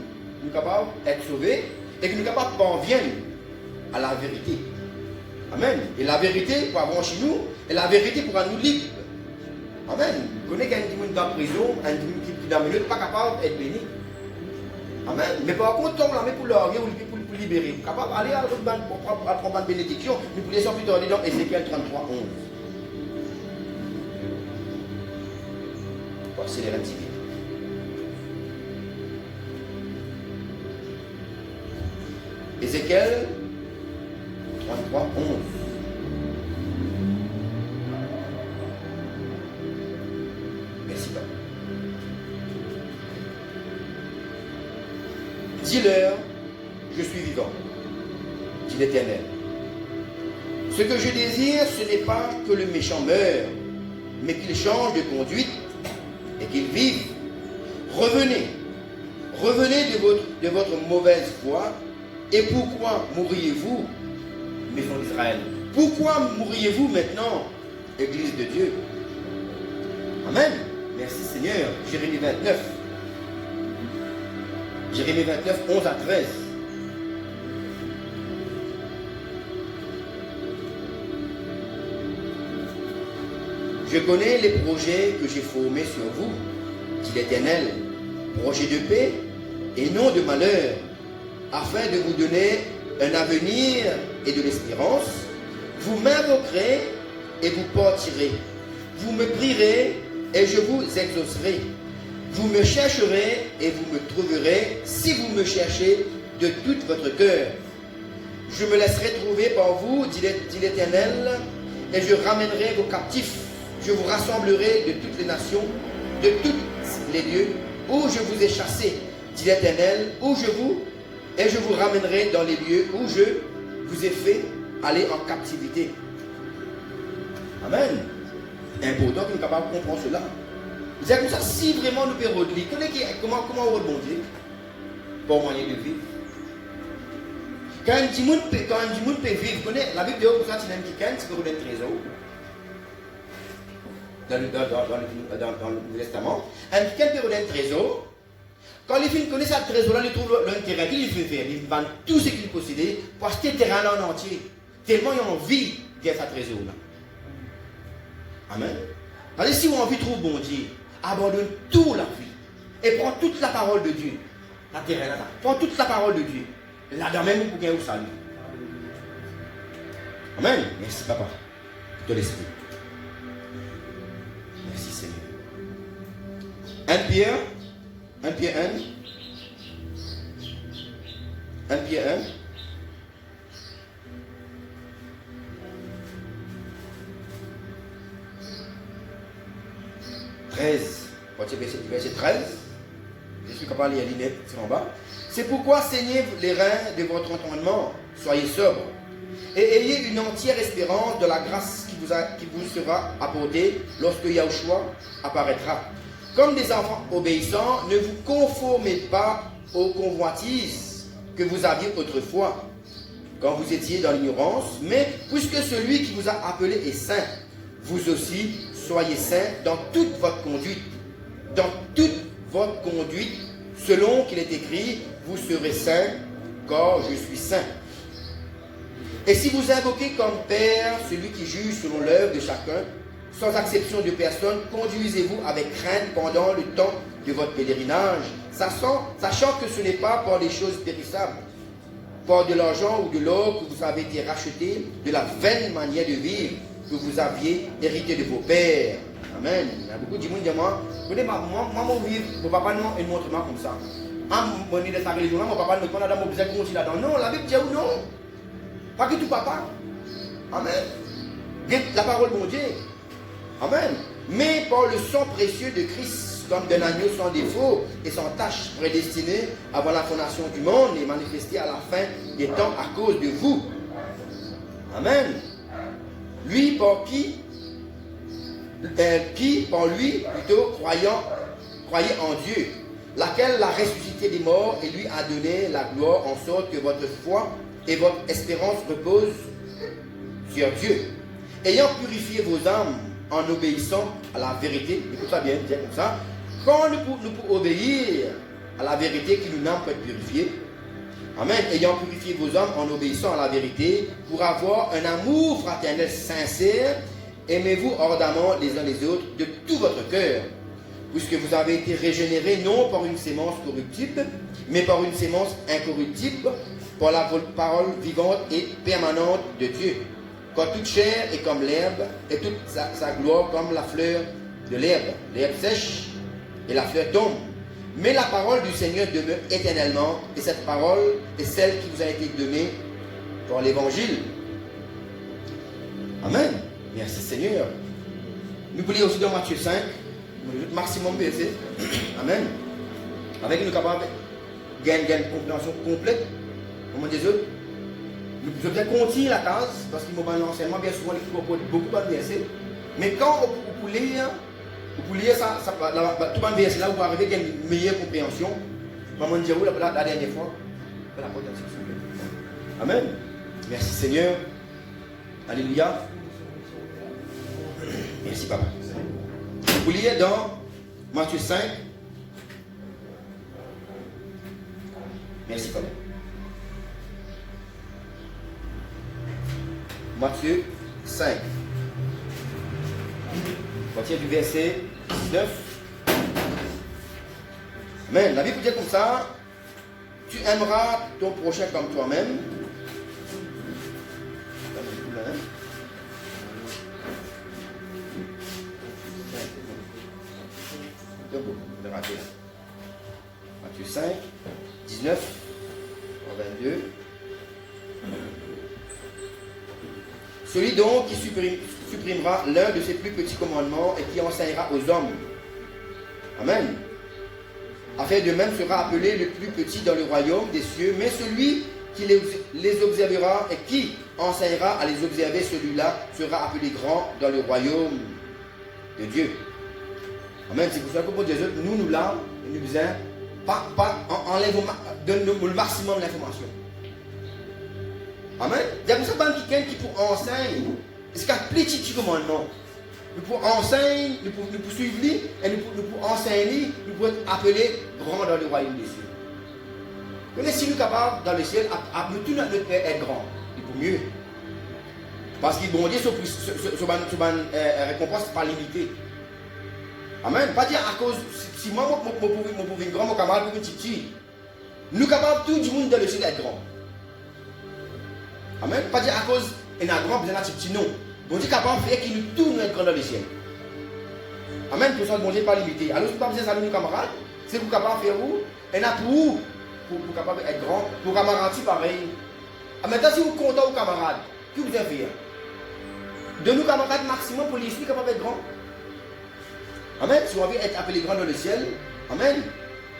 nous capable d'être sauvés et que nous capables parviennent à la vérité. Amen. Et la vérité pour avoir chez nous, et la vérité pour nous libres. Amen. Vous connaissez qu'un monde dans la prison, un monde qui dans la minute, pas capable d'être béni. Amen. Mais par contre, on l'a mis pour leur pour libérer. Capable d'aller à prendre une bénédiction, nous pouvons sortir dans Ézéchiel 33, 11. C'est les retirer. Ézéchiel 33, 11. Merci pas. Dis-leur, je suis vivant, dit l'Éternel. Ce que je désire, ce n'est pas que le méchant meure, mais qu'il change de conduite et qu'il vive. Revenez, revenez de votre mauvaise foi. Et pourquoi mourriez-vous, maison d'Israël? Pourquoi mourriez-vous maintenant, Église de Dieu? Amen. Merci Seigneur. Jérémie 29. Jérémie 29, 11 à 13. Je connais les projets que j'ai formés sur vous, dit l'Éternel, projets de paix et non de malheur, afin de vous donner un avenir et de l'espérance. Vous m'invoquerez et vous partirez. Vous me prierez et je vous exaucerai. Vous me chercherez et vous me trouverez si vous me cherchez de tout votre cœur. Je me laisserai trouver par vous, dit l'Éternel, et je ramènerai vos captifs. Je vous rassemblerai de toutes les nations, de tous les lieux où je vous ai chassés, dit l'Éternel, et je vous ramènerai dans les lieux où je vous ai fait aller en captivité. Amen. C'est important que nous soyons capables de comprendre cela. C'est comme ça, si vraiment nous pouvons redire, comment on rebondir pour moyen de vivre. Quand un petit monde peut vivre, la Bible dit que ça, tu n'aimes quelqu'un, tu peux redonner un trésor. Dans le Nouveau Testament, un quelqu'un peut redonner un trésor. Quand les filles connaissent ce trésor-là, ils trouvent un terrain qu'il fait faire. Ils vendent tout ce qu'ils possédaient pour acheter le terrain-là en entier. Tellement ils ont envie de ce trésor-là. Amen. Parce que si vous avez envie de trouver bon Dieu, abandonne toute la vie et prends toute la parole de Dieu. La terre là, prends toute la parole de Dieu. Là-dedans même pour gagner au salut. Amen. Merci papa. De l'esprit. Merci Seigneur. 1 Pierre 1. 1 Pierre 1. 13. Verset 13. Je suis capable de lire les c'est en bas. C'est pourquoi saignez les reins de votre entendement, soyez sobres, et ayez une entière espérance de la grâce qui vous sera apportée lorsque Yahushua apparaîtra. Comme des enfants obéissants, ne vous conformez pas aux convoitises que vous aviez autrefois, quand vous étiez dans l'ignorance, mais puisque celui qui vous a appelé est saint, vous aussi soyez saints dans toute votre conduite. Dans toute votre conduite, selon qu'il est écrit, vous serez saints, car je suis saint. Et si vous invoquez comme Père celui qui juge selon l'œuvre de chacun, sans exception de personne, conduisez-vous avec crainte pendant le temps de votre pèlerinage, sachant que ce n'est pas par les choses périssables, par de l'argent ou de l'or que vous avez été rachetés de la vaine manière de vivre que vous aviez hérité de vos pères, Amen. Il y a beaucoup de gens qui disent, moi, je vis, mon papa non, il montre moi comme ça. Ah, mon de sa religion, mon papa ne connaît pas mon besoin de continuer là-dedans. Non, la Bible dit ou non. Pas que tout papa. Amen. La parole de mon Dieu. Amen. Mais par le sang précieux de Christ, comme d'un agneau sans défaut et sans tache, prédestiné avant la fondation du monde et manifesté à la fin des temps à cause de vous. Amen. Lui par qui par lui, plutôt, croyait en Dieu, laquelle l'a ressuscité des morts et lui a donné la gloire, en sorte que votre foi et votre espérance reposent sur Dieu. Ayant purifié vos âmes en obéissant à la vérité, écoute ça bien, dis comme ça, quand nous pouvons obéir à la vérité qui nous n'empêche de purifier, amen, ayant purifié vos âmes en obéissant à la vérité, pour avoir un amour fraternel sincère, aimez-vous ardemment les uns les autres de tout votre cœur, puisque vous avez été régénérés non par une sémence corruptible, mais par une sémence incorruptible, par la parole vivante et permanente de Dieu. Quand toute chair est comme l'herbe, et toute sa gloire comme la fleur de l'herbe. L'herbe sèche et la fleur tombe. Mais la parole du Seigneur demeure éternellement, et cette parole est celle qui vous a été donnée par l'Évangile. Amen. Merci Seigneur. Nous pouvons lire aussi dans Matthieu 5, le maximum verset. Amen. Avec une capable de gagner une compréhension complète. Comment des autres. Nous devons continuer la case, parce qu'il m'a l'enseignement, bien souvent, il propose beaucoup de versets. Mais quand vous pouvez lire ça, tout le verset là, vous arrivez à une meilleure compréhension. Maman dit la dernière fois. Amen. Merci Seigneur. Alléluia. Merci Papa. Vous lisez dans Matthieu 5. Merci Papa. Matthieu 5. À partir du verset 19. Amen. La Bible dit comme ça, tu aimeras ton prochain comme toi-même. Matthieu 5, 19, 22. Celui donc qui supprimera l'un de ses plus petits commandements et qui enseignera aux hommes. Amen. Afin de même sera appelé le plus petit dans le royaume des cieux, mais celui qui les observera et qui enseignera à les observer, celui-là sera appelé grand dans le royaume de Dieu. Amen. C'est pour ça que pour Dieu, nous là, nous besoin pas donne-nous le maximum d'informations. Amen. Il y a pour ça quelqu'un qui pour enseigner, c'est qu'un petit commandement. Nous pouvons enseigner, nous pouvons suivre lui, et nous pouvons enseigner, nous pouvons être appelés grands dans le royaume des cieux. Mais si nous sommes capables dans le ciel, nous tout notre être grand, il faut mieux. Parce qu'il bon Dieu, ce récompense pas limitée. Amen. Pas dire à cause, si moi, je pouvais grand, mon camarade pour un petit. Nous sommes capables, tout le monde dans le ciel d'être grand. Amen. Pas dire à cause, il y a un grand, besoin d'un petit, non. Bon Dieu est capable de faire qu'il nous tourne être grand dans le ciel. Amen. Pour ça, bon Dieu n'est pas limité. Alors, si vous n'avez pas besoin de nos camarades, c'est vous capable de faire où? Et là, pour capable d'être grand, pour camarades, pareil. Maintenant, si vous comptez aux camarades, que vous avez fait? De nous camarades maximum pour les filles capables d'être grands. Amen. Si vous avez être appelé grand dans le ciel, amen.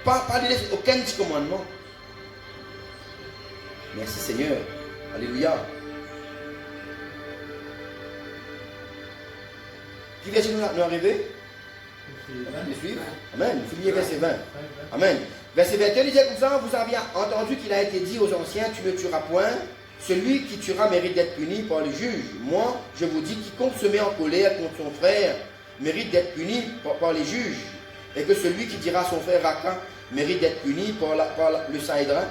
Pas de laisser aucun petit commandement. Merci Seigneur. Alléluia. Qui vient chez nous arriver? Amen. Suivre. Amen. Soulignez verset 20. Amen. Verset 21, il dit comme ça, vous avez entendu qu'il a été dit aux anciens, tu ne tueras point. Celui qui tuera mérite d'être puni par le juge. Moi, je vous dis, quiconque se met en colère contre son frère mérite d'être puni par les juges. Et que celui qui dira à son frère raca mérite d'être puni par le Sanhédrin.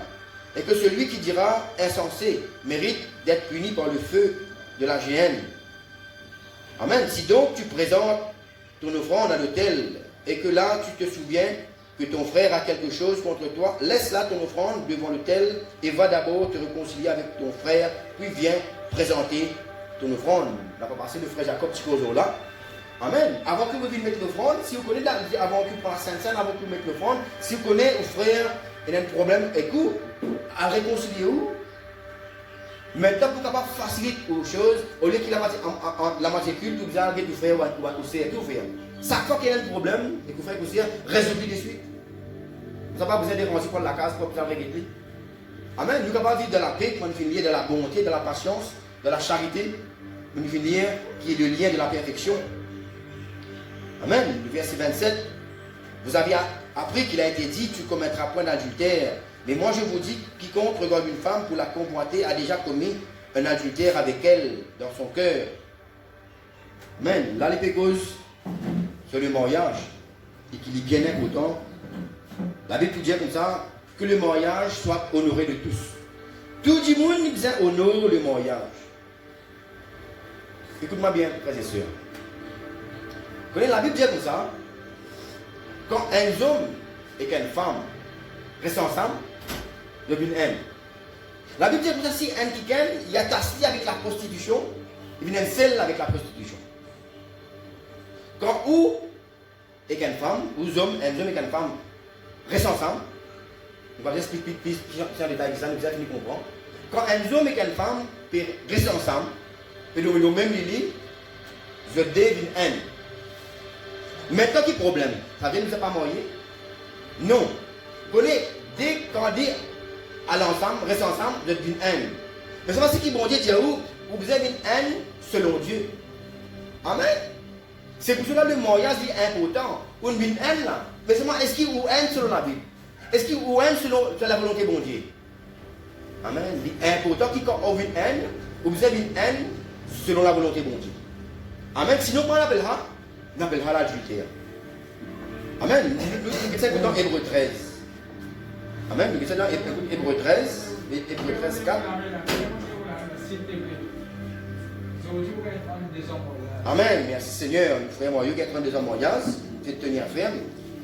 Et que celui qui dira insensé mérite d'être puni par le feu de la géhenne. Amen. Si donc tu présentes ton offrande à l'autel et que là tu te souviens que ton frère a quelque chose contre toi, laisse là ton offrande devant l'autel et va d'abord te réconcilier avec ton frère, puis viens présenter ton offrande. On va passer le frère Jacob Ticozo là. Amen. Avant que vous veniez mettre l'offrande, si vous connaissez, avant que vous preniez la Sainte-Sainte, avant que vous mettez l'offrande, si vous connaissez, au frère, il y a un problème, écoute, à réconcilier où? Maintenant, pour capable faciliter aux choses, au lieu qu'il y ait la matricule, vous allez tout faire ou tout faire. Chaque fois qu'il y a un problème, et que vous faites aussi, résolvez de suite. Vous n'avez pas besoin de ranger pour la case pour pouvoir régler. Amen. Nous sommes capables de vivre de la paix, de la bonté, de la patience, de la charité, qui est le lien de la perfection. Amen. Le verset 27, vous avez appris qu'il a été dit, tu commettras point d'adultère. Mais moi je vous dis, quiconque regarde une femme pour la convoiter a déjà commis un adultère avec elle dans son cœur. Amen. Là, les cause sur le mariage, et qu'il y bien important. La Bible dit comme ça, que le mariage soit honoré de tous. Tout le monde honore le mariage. Écoute-moi bien, frères et sœurs. La Bible dit comme ça, quand un homme et qu'une femme restent ensemble, il y a une haine. La Bible dit comme ça, si un qui il y a tassé avec la prostitution, il vient seul avec la prostitution. Quand ou et qu'une femme, ou un homme et qu'une femme restent ensemble, on va expliquer plus en détail ça, nous allons comprendre. Quand un homme et qu'une femme restent ensemble, et dans le même lit, je devine haine. Maintenant, quel problème? Ça veut dire que nous ne sommes pas mariés? Non. Vous connaissez, dès qu'on dit à l'ensemble, reste ensemble, vous êtes une haine. Mais c'est ce qui bon Dieu dit où vous avez une haine selon Dieu. Amen. C'est pour cela que le mariage est important. Ou une haine là. Mais seulement, est-ce qu'il y a une haine selon la Bible? Est-ce qu'il y a une haine selon la volonté de bon Dieu? Amen. C'est important qu'il y ait une haine, ou vous avez une haine selon la volonté de bon Dieu. Amen. Sinon, on appellera l'adultère. Amen. C'est dans Hébreu 13. Amen. C'est dans Hébreu 13, Hébreu 13, 4. Amen. Merci Seigneur. Frère Moyou qui est en deuxième mariage, c'est de tenir ferme.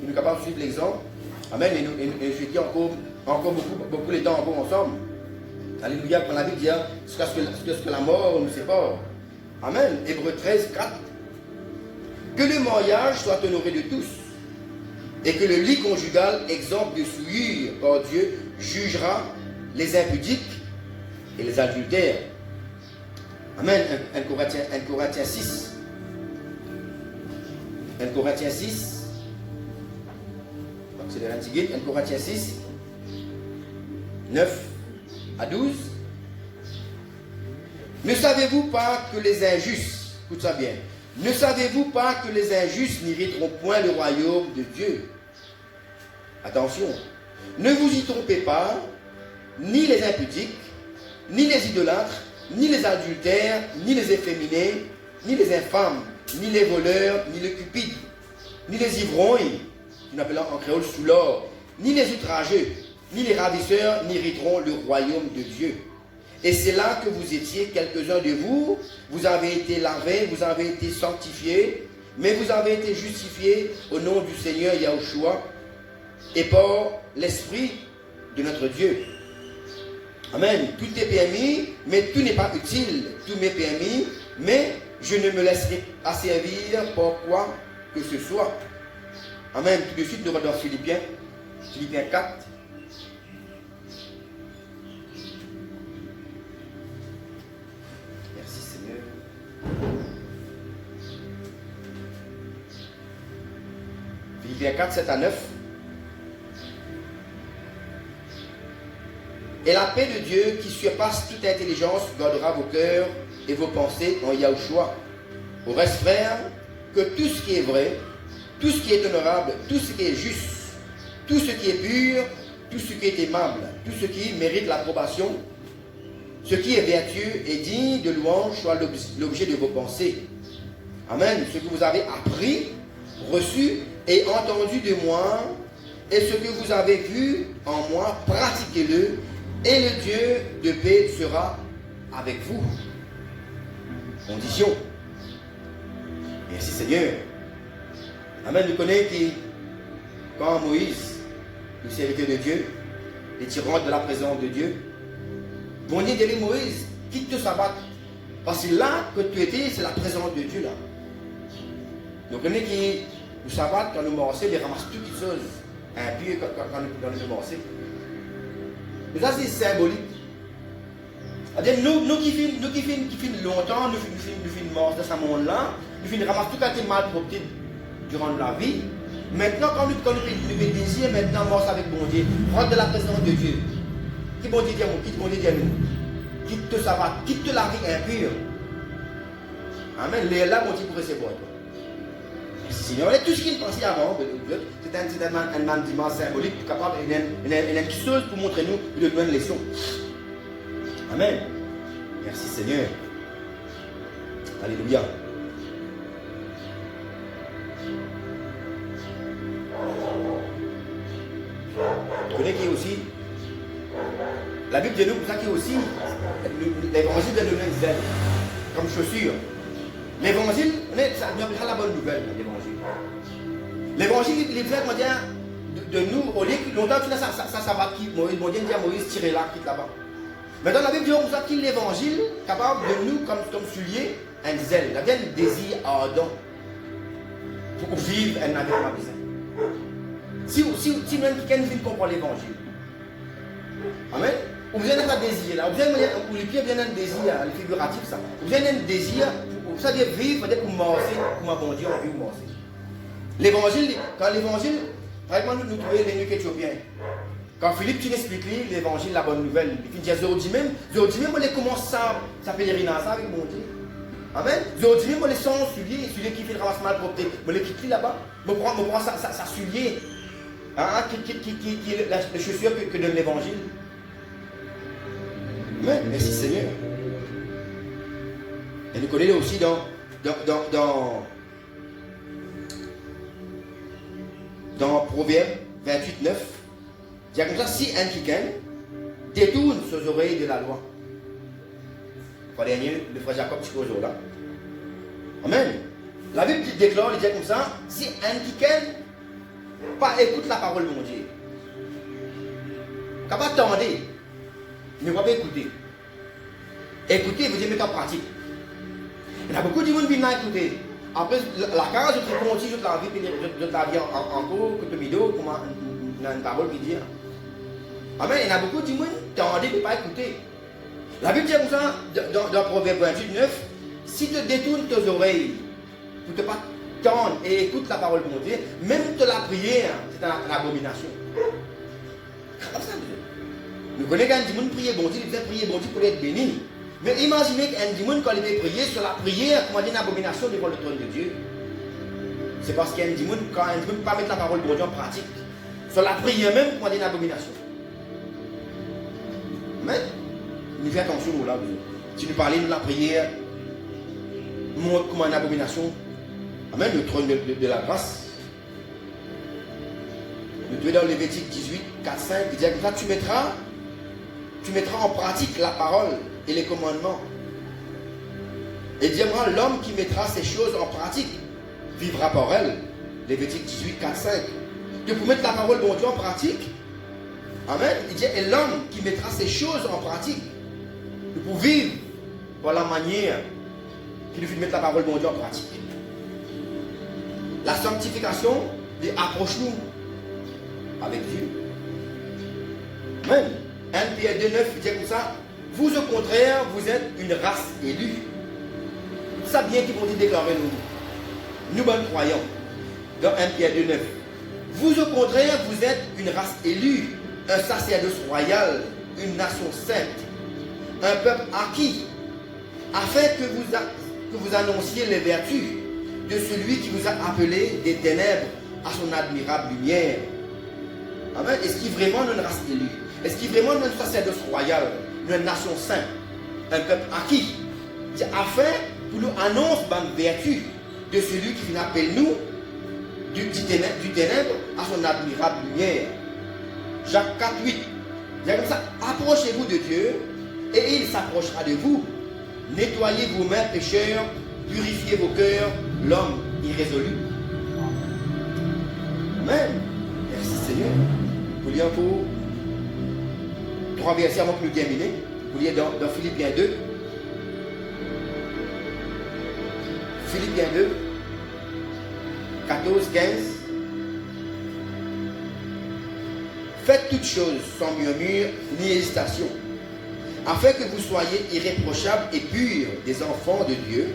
Nous sommes capables de suivre l'exemple. Amen. Et je dis encore beaucoup les temps encore ensemble. Alléluia. Quand la Bible dit ce que la mort nous sépare. Amen. Hébreu 13, 4. Que le mariage soit honoré de tous, et que le lit conjugal, exemple de souillure par Dieu, jugera les impudiques et les adultères. Amen. 1 Corinthiens 6. 1 Corinthiens 6. C'est de l'Antiquité. 1 Corinthiens 6. 9 à 12. Ne savez-vous pas que les injustes, écoute ça bien, ne savez-vous pas que les injustes n'hériteront point le royaume de Dieu? Attention, ne vous y trompez pas, ni les impudiques, ni les idolâtres, ni les adultères, ni les efféminés, ni les infâmes, ni les voleurs, ni les cupides, ni les ivrognes, qu'on appelle en créole sous l'or, ni les outrageux, ni les ravisseurs n'hériteront le royaume de Dieu. Et c'est là que vous étiez, quelques-uns de vous, vous avez été lavés, vous avez été sanctifiés, mais vous avez été justifiés au nom du Seigneur Yahushua et par l'Esprit de notre Dieu. Amen. Tout est permis, mais tout n'est pas utile. Tout m'est permis, mais je ne me laisserai asservir par quoi que ce soit. Amen. Tout de suite, nous allons dans Philippiens 4. Philippiens 4, 7 à 9. Et la paix de Dieu qui surpasse toute intelligence gardera vos cœurs et vos pensées en Yahushua. Au reste, frère, que tout ce qui est vrai, tout ce qui est honorable, tout ce qui est juste, tout ce qui est pur, tout ce qui est aimable, tout ce qui mérite l'approbation, ce qui est vertueux et digne de louange soit l'objet de vos pensées. Amen. Ce que vous avez appris, reçu et entendu de moi, et ce que vous avez vu en moi, pratiquez-le, et le Dieu de paix sera avec vous. Condition. Merci Seigneur. Amen. Nous connaissons qui, quand Moïse, le serviteur de Dieu, et tu rentres de la présence de Dieu, bon Dieu dit Moïse, quitte le sabbat. Parce que là que tu étais, c'est la présence de Dieu là. Donc, on est qui, nous savons, quand nous morcons, ils ramassent toutes les choses. Un pied quand nous morcons. Et ça, c'est symbolique. C'est-à-dire, nous qui finissons longtemps, nous finissons morts dans ce monde-là, nous finissons ramasser tout ce qui est mal propreté durant la vie. Maintenant, quand nous désirons, maintenant, mort avec bon Dieu, rentre de la présence de Dieu. Qui bon Dieu dit à nous? Qui bon Dieu dit à nous? Quitte te savoir, quitte la vie impure. Amen. Les là, bon Dieu pour recevoir. Seigneur, tout ce qu'il pensait avant, c'est un mandement symbolique capable une quelque chose pour montrer nous de bonnes leçons. Amen. Merci Seigneur. Alléluia. Vous connaissez qui est aussi? La Bible de nous, pour ça qui est aussi l'évangile de nous comme chaussure. L'évangile, ça nous la bonne nouvelle, l'évangile. L'évangile, il fait de nous, au lieu que longtemps, ça va qui Moïse, mon Dieu dit à Moïse, tirez là, quitte là-bas. Mais dans la Bible, pour ça qu'il l'évangile, capable de nous, comme soulier, un zèle, un désir ardent pour vivre un avenir ma besoin. Si même quelqu'un vient comprendre l'évangile, amen. Vous avez un désir là, vous avez un désir, le figuratif ça. Vous avez un désir, vous savez vivre, peut-être pour morcer, pour un bon Dieu, on vit morcer. L'évangile, quand l'évangile, par exemple, nous trouvons les nuques éthiopiens. Quand Philippe, tu l'expliques l'évangile, la bonne nouvelle, il dit à Zérodimem, on les commence sa pèlerinage avec mon Dieu. Amen. Zérodimem, on les sent souliers, celui qui fait le ramassement de propreté, on les quitte là-bas, on prend sa soulier, qui est la chaussure que donne l'évangile. Amen. Merci Seigneur. Et nous connaissons aussi dans Proverbe 28, 9, il y a comme ça, si un quelqu'un détourne ses oreilles de la loi. Le dernier, le frère Jacob, tu es là. Amen. La Bible déclare, il dit comme ça, si un quelqu'un pas écoute la parole de mon Dieu, quand pas attendre, ne va pas écouter. Écouter, vous dire mettre en pratique. Il y a beaucoup de gens qui viennent écouter. Après, la case, je continue toute la vie en cours, que tu vidéo, comme une parole qui dit. Amen. Il y a beaucoup de gens qui ont envie de ne pas écouter. La Bible dit comme ça, dans Proverbe 28, 9, si tu détournes tes oreilles pour ne pas tendre et écoute la parole de mon Dieu, même de la prière, c'est une abomination. Comme ça, nous connaissons qu'un démon prier bon Dieu, il faisait prier bon Dieu pour être béni. Mais imaginez qu'un démon, quand il fait prier, sur la prière, comment dire une abomination devant le trône de Dieu. C'est parce qu'un démon, quand un démon ne peut pas mettre la parole de Dieu en pratique, sur la prière même, comment dire une abomination. Mais, nous faisons attention là. Si nous parlons de la prière, montre comme une abomination. Amen, le trône de la grâce. Nous trouvons dans Lévitique 18, 4, 5, il dit comme ça, tu mettras en pratique la parole et les commandements. Et dira l'homme qui mettra ces choses en pratique vivra par elle. Lévitique 18, 4, 5. Que pour mettre la parole de Dieu en pratique, amen, il dit, et l'homme qui mettra ces choses en pratique, pour vivre par la manière qu'il faut mettre la parole de Dieu en pratique. La sanctification, approche-nous avec Dieu. Amen. 1 Pierre 2, 9, il dit comme ça, vous au contraire, vous êtes une race élue. Ça bien qu'ils vont dire déclarer nous bonnes croyants. Dans 1 Pierre 2, 9. Vous au contraire, vous êtes une race élue, un sacerdoce royal, une nation sainte, un peuple acquis, afin que vous annonciez les vertus de celui qui vous a appelé des ténèbres à son admirable lumière. Amen. Est-ce qu'il est vraiment une race élue? Est-ce qu'il est vraiment un sacerdoce royal, une nation sainte, un peuple acquis? C'est afin pour nous annoncer les vertus de celui qui vient appeler nous du ténèbre à son admirable lumière. Jacques 4, 8. Il y a comme ça, approchez-vous de Dieu et il s'approchera de vous. Nettoyez vos mains pécheurs, purifiez vos cœurs, l'homme irrésolu. Amen. Merci Seigneur. Vous lire pour 3 versets avant que nous terminions. Vous lire dans Philippiens 2. Philippiens 2. 14, 15. Faites toutes choses sans murmure ni hésitation, afin que vous soyez irréprochables et purs des enfants de Dieu,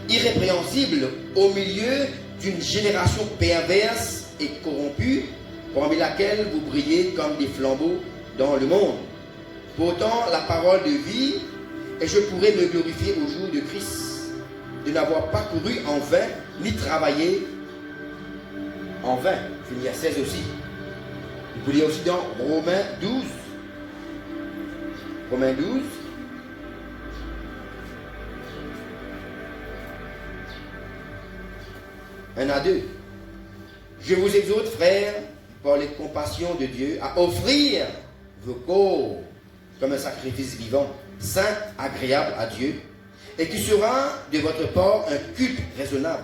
irrépréhensibles au milieu d'une génération perverse et corrompue, parmi laquelle vous brillez comme des flambeaux dans le monde. Pourtant, la parole de vie, et je pourrais me glorifier au jour de Christ, de n'avoir pas couru en vain, ni travaillé en vain. Fini à 16 aussi. Vous pouvez lire aussi dans Romains 12. Romains 12. Un à deux. Je vous exhorte, frères, par les compassions de Dieu, à offrir vos corps comme un sacrifice vivant, saint, agréable à Dieu, et qui sera de votre part un culte raisonnable.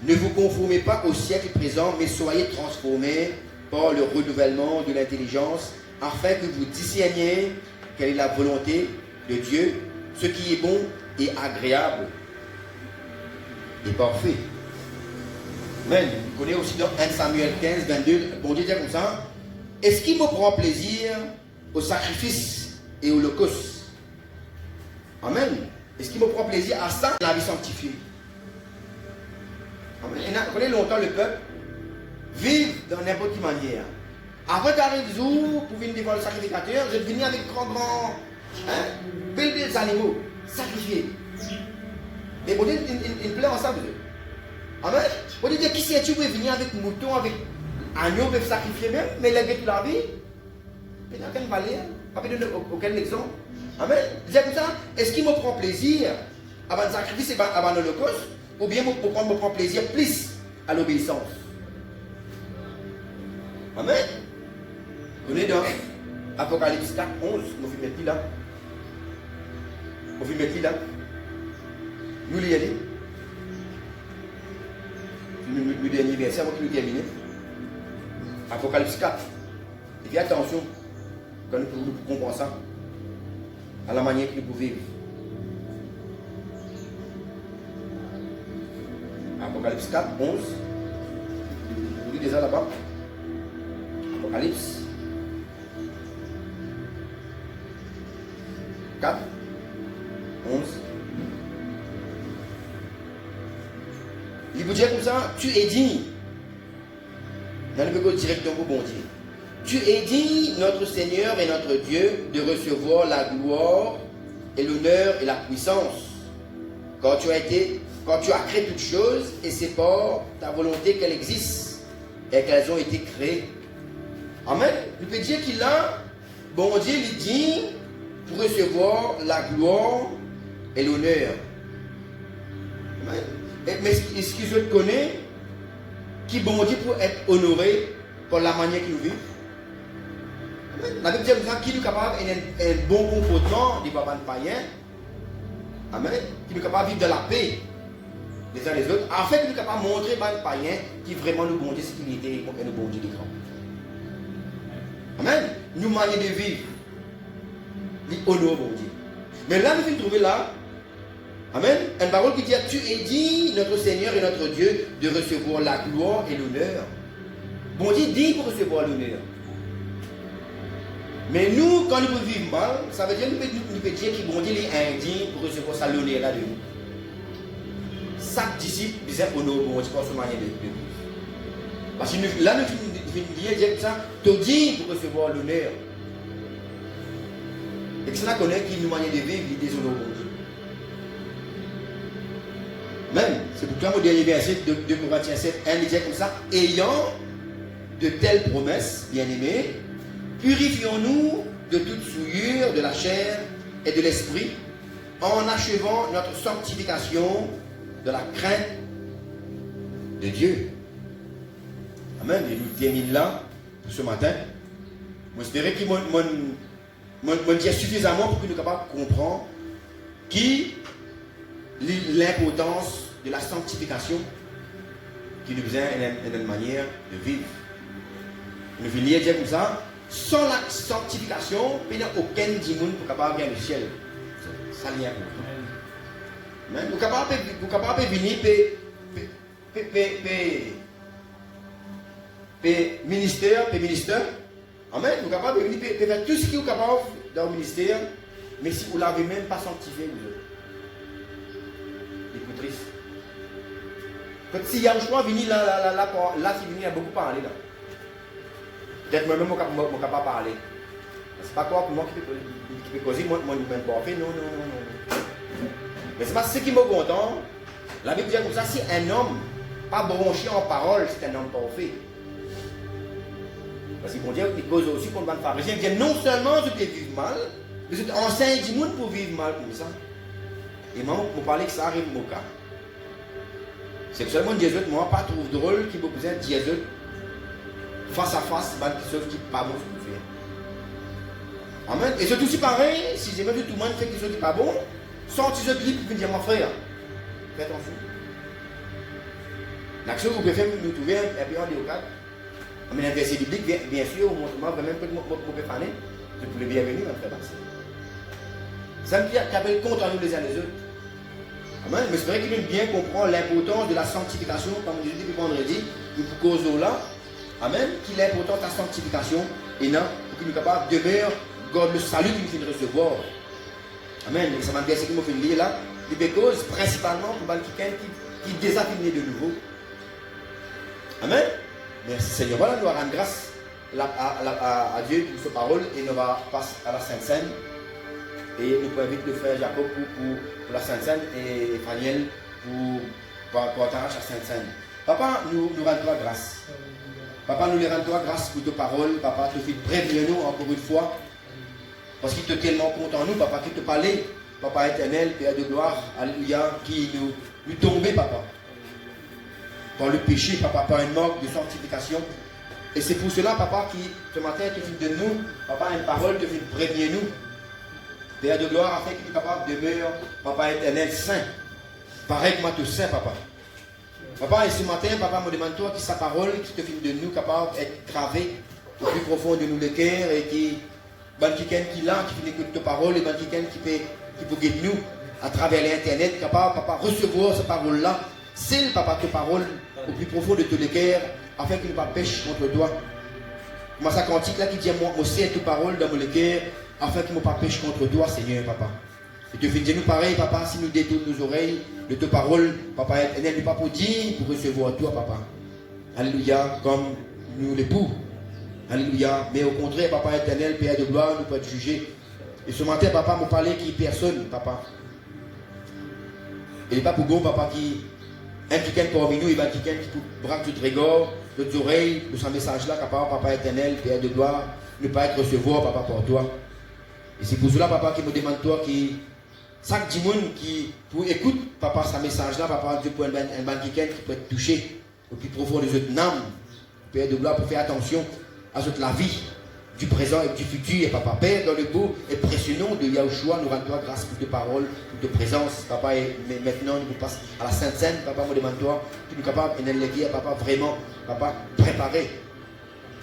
Ne vous conformez pas au siècle présent, mais soyez transformés par le renouvellement de l'intelligence, afin que vous discerniez quelle est la volonté de Dieu, ce qui est bon et agréable et parfait. Amen. Vous connaissez aussi dans 1 Samuel 15, 22, bon Dieu dit comme ça, est-ce qu'il me prend plaisir au sacrifice et au holocauste? Amen. Est-ce qu'il me prend plaisir à ça, la vie sanctifiée? Amen. Vous connaissez longtemps le peuple vivre dans n'importe quelle manière. Après qu'arrive le jour pour venir devant le sacrificateur, je vais venir avec grand, belles animaux, sacrifiés. Mais bon Dieu, il plaît en ça, vous. Amen. Bon Dieu, qui sait tu peux venir avec mouton, avec agneau, peuvent sacrifier même, mais les gars de la vie, il n'y a aucun valeur, pas donner aucun exemple. Amen. C'est comme ça, est-ce qu'il me prend plaisir avant le sacrifice et avant l'holocauste, ou bien me prend plaisir plus à l'obéissance? Amen. On est dans Apocalypse 4, 11. On va mettre là. On va mettre là. Nous l'y allons. Le dernier verset avant que nous terminions. Apocalypse 4. Et puis attention, quand nous comprenons ça, à la manière que nous pouvons vivre. Apocalypse 4, 11. Vous lisez déjà là-bas. Apocalypse 4, 11. Il vous dit comme ça, tu es digne. Dans le bégo directement pour bon Dieu. Tu es digne, notre Seigneur et notre Dieu, de recevoir la gloire et l'honneur et la puissance. Quand tu as créé toutes choses, et c'est par ta volonté qu'elles existent et qu'elles ont été créées. Amen. Il peut dire qu'il a, bon Dieu, il dit pour recevoir la gloire et l'honneur. Amen. Mais est-ce que je connais qui bon Dieu pour être honoré par la manière qu'il vit? Amen. La Bible dit qu'il est capable d'un bon comportement des papas païens. Amen. Qu'il est capable de vivre dans la paix les uns les autres, afin qu'il est capable de montrer aux païens qui vraiment nous bon Dieu, ce qu'il était et nous bon Dieu des grands. Amen. Nous manions de vivre. L'honneur bon Dieu. Mais là, nous venons trouver là. Amen. Une parole qui dit, tu es dit, notre Seigneur et notre Dieu, de recevoir la gloire et l'honneur. Bon Dieu dit pour recevoir l'honneur. Mais nous, quand nous vivons mal, ça veut dire que nous pouvons dire que bon Dieu est indigne pour recevoir sa l'honneur là de nous. Chaque disciple disait honneur bon Dieu pour se manier de vivre. Parce que là, nous venons dire ça, tu es digne pour recevoir l'honneur. Et que cela connaît qui nous manier de vivre, il déshonore bon Dieu. Même, c'est pourquoi mon dernier verset de Corinthiens 7, 1, il dit comme ça, ayant de telles promesses, bien-aimés, purifions-nous de toute souillure de la chair et de l'esprit, en achevant notre sanctification de la crainte de Dieu. Amen. Et nous terminons là pour ce matin. J'espère qu'il m'a dit suffisamment pour que nous soyons capables de comprendre qui l'importance de la sanctification qui nous vient une manière de vivre. Nous venons dire comme ça, sans la sanctification, il n'y a aucun démon pour capable de gagner le ciel. Ça n'y a pas. Vous êtes capable de venir et ministère. Amen. Vous êtes capable de venir faire tout ce qui est capable dans le ministère, mais si vous ne l'avez même pas sanctifié, vous êtes. C'est triste. Quand si il y a un choix, venir là, si venir, il y a beaucoup parler là. Peut-être moi-même, je ne peux pas parler. C'est pas quoi pour moi qui peut causer, moi, je ne peux pas faire. Non. Mais c'est pas ce qui me content. La Bible dit comme ça, si un homme pas bronché en parole, c'est un homme parfait. Parce qu'on dit qu'il cause aussi pour le pharisien. Il dit non seulement tu peux vivre mal, mais tu enseignes du monde pour vivre mal comme ça. Et moi, pour parler que ça arrive au cas. C'est que seulement Jésus, moi, pas trouve drôle qui me besoin de Jésus face à face, qui sauve qui pas bon ce qu'il fait. Amen. Et c'est aussi pareil, si j'ai même tout le monde fait quelque chose qui n'est pas bon, sorti ce clip pour dire mon frère, fais attention. L'action que vous pouvez faire, nous trouver un peu en déocade. Mais un verset biblique, bien sûr, au montrement, vraiment, que vous pouvez faire, vous pouvez bienvenue, mon frère. Ça me dit qu'il y avait compte en nous les uns les autres. Amen. Mais c'est vrai qu'il nous bien comprendre l'importance de la sanctification, comme je dis depuis vendredi, nous pour cause là. Amen. Qu'il est important de la sanctification et non, pour qu'il nous capable de demeurer, garde le salut qu'il nous fait recevoir. Amen. Et ça m'a dit ce qu'il m'a fait lire là. Il cause principalement pour quelqu'un qui désaffine de nouveau. Amen. Merci Seigneur. Voilà, nous allons rendre grâce à Dieu pour sa parole et nous allons passer à la Sainte Seine. Et nous pouvons inviter le frère Jacob pour la Sainte Seine et Faniel pour partager la Sainte Seine. Papa, nous rendons toi grâce. Papa, nous les rendons toi grâce pour ta parole. Papa, tu fais prévenir nous encore une fois. Parce qu'il te tellement compte en nous, papa, qui te parlait. Papa éternel, Père de gloire, alléluia, qui nous tombait, papa. Par le péché, papa, par un manque de sanctification. Et c'est pour cela, papa, qui ce matin te fait de nous, papa, une parole te fait prévenir nous. Père de gloire, afin qu'il soit capable de demeurer, papa éternel, saint. Pareil que moi, tout saint, papa. Papa, et ce matin, papa, me demande-toi que sa parole, qui te filme de nous, capable d'être gravée au plus profond de nous le cœur, et qui, quelqu'un qui l'a, qui écoute ta parole, et quelqu'un qui peut guider nous à travers l'internet, capable, papa, recevoir cette parole-là, scelle, papa, ta parole au plus profond de tout le cœur, afin qu'il ne pas pêche contre toi. Moi, ça cantique là qui dit, moi, c'est ta parole dans mon cœur, afin qu'il ne pas pêche contre toi, Seigneur, papa. Et tu viens nous pareil, papa, si nous détournons nos oreilles de ta parole, papa, elle n'est pas pour dire, pour recevoir toi, papa. Alléluia, comme nous l'époux. Alléluia. Mais au contraire, papa éternel, Père de gloire, nous pouvons juger. Et ce matin, papa, m'a parlé qui personne, papa. Et pas pour bon, papa, qui implique parmi nous, il va quelqu'un qui braque tout régord, nos oreilles, de ce message-là, papa éternel, Père de gloire, ne pas être recevoir, papa, pour toi. Et c'est pour cela, papa, qui me demande toi, qui chaque dimanche qui pour écoute, papa, ce message-là, papa, Dieu pour un quelqu'un qui peut être touché au plus profond des autres âmes, Père de gloire, pour faire attention à toute la vie du présent et du futur, papa, Père, dans le beau et précieux nom de Yahushua, nous rendons toi grâce pour tes paroles, pour tes présences, papa, et maintenant, nous passons à la Sainte Seine, papa, me demande toi, tu nous capables, et nous papa, vraiment, papa, préparer.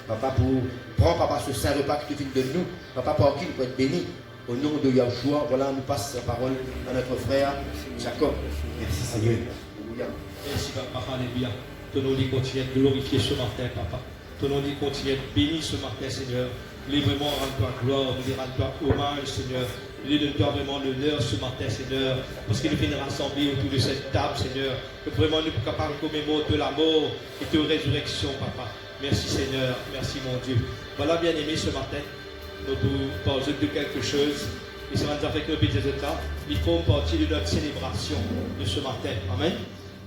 Papa, pour prendre, papa, ce saint repas que tu finis de nous, papa, pour qui nous peut être béni. Au nom de Yahushua, voilà, nous passe la parole à notre frère Jacob. Merci Seigneur. Merci papa, alléluia. Ton nom continue de glorifier ce matin, papa. Ton nom continue de bénir ce matin, Seigneur. Nous vraiment rendre-toi gloire, nous rendre-toi hommage, Seigneur. Nous donne-toi vraiment l'honneur ce matin, Seigneur, parce qu'il nous vient rassembler autour de cette table, Seigneur. Que vraiment nous sommes capables de commémorer de la mort et de résurrection, papa. Merci Seigneur, merci mon Dieu. Voilà, bien aimé, ce matin, nous parlons de quelque chose. Et ça va nous faire que nous pédions là. Il faut partir de notre célébration de ce matin. Amen.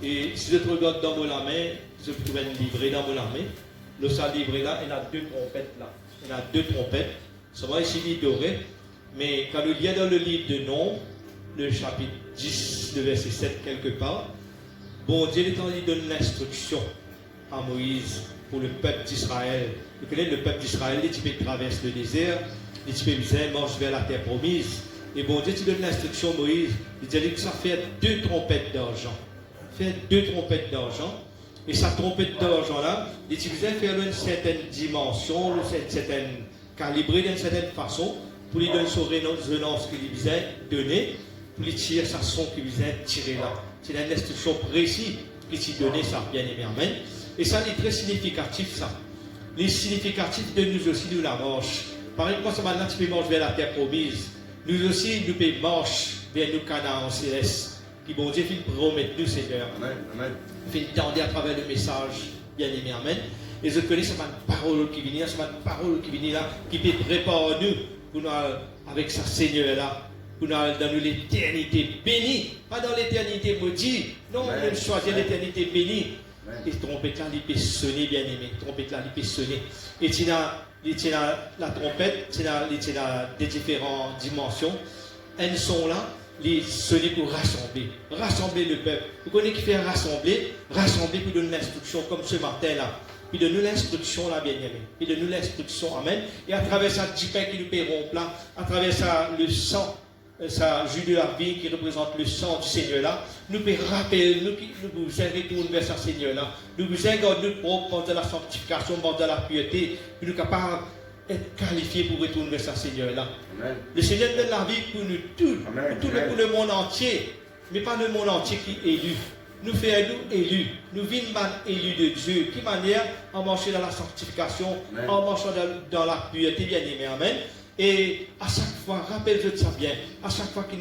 Et si je te regarde dans mon main, je trouve un livret dans mon main. Le salle livré là, il y a deux trompettes là. Il y a deux trompettes. Ça va ici doré. Mais quand nous lisons dans le livre de Nom, le chapitre 10, le verset 7 quelque part, bon Dieu il donne l'instruction à Moïse pour le peuple d'Israël. Vous connaissez le peuple d'Israël, les types traversent le désert, les types marchent vers la terre promise. Et bon Dieu, tu donnes l'instruction à Moïse, il dit que ça fait 2 trompettes d'argent. Fait 2 trompettes d'argent. Et sa trompette d'argent là, il utilisait faire une certaine dimension, une certaine calibrée d'une certaine façon, pour lui donner son résonance qu'il lui faisait donner, pour lui tirer sa son qu'il lui faisait tirer là. C'est une instruction précise qu'il lui donnait ça, bien aimé, amen. Et ça, c'est très significatif ça. les significatifs de nous aussi, nous la marche. Par exemple, ça maintenant, tu peux marcher vers la terre promise. Nous aussi, nous pouvons marcher vers nos Canaan célestes. Qui bon Dieu, finit promettre nous, Seigneur. Amen. Amen. Finit tendre à travers le message, bien aimé. Amen. Et je connais, c'est une parole qui vient, c'est une parole qui vient là, qui peut préparer nous pour nous, avec sa Seigneur là, pour nous dans l'éternité bénie. Pas dans l'éternité maudite. Non, même choisir l'éternité bénie. Et trompette là, il peut sonner, bien aimé. Trompette là, il peut sonner. Et tu as la trompette, tu as des différentes dimensions. Elles sont là, les sonner pour rassembler le peuple. Vous connaissez qui fait rassembler pour donner l'instruction comme ce matin là. Puis de nous l'instruction là, bien aimé. Puis de nous l'instruction, amen. Et à travers ça, du pain qui nous paieront là, à travers ça, le sang, ça, jus de la vie qui représente le sang du Seigneur là, nous pouvons rappeler, nous vous retourner vers ce Seigneur là. Nous vous ingardons notre propre dans la sanctification, dans la pureté, puis nous sommes capables d'être qualifiés pour retourner vers ce Seigneur là. Amen. Le Seigneur donne la vie pour nous tous, pour le monde entier, mais pas le monde entier qui est élu. Nous faisons élus, nous vîmes élus de Dieu, qui manière en marcher dans la sanctification, amen, en marchant dans la pureté, bien aimé, amen. Et à chaque fois, rappelle-toi de ça bien, à chaque fois qu'il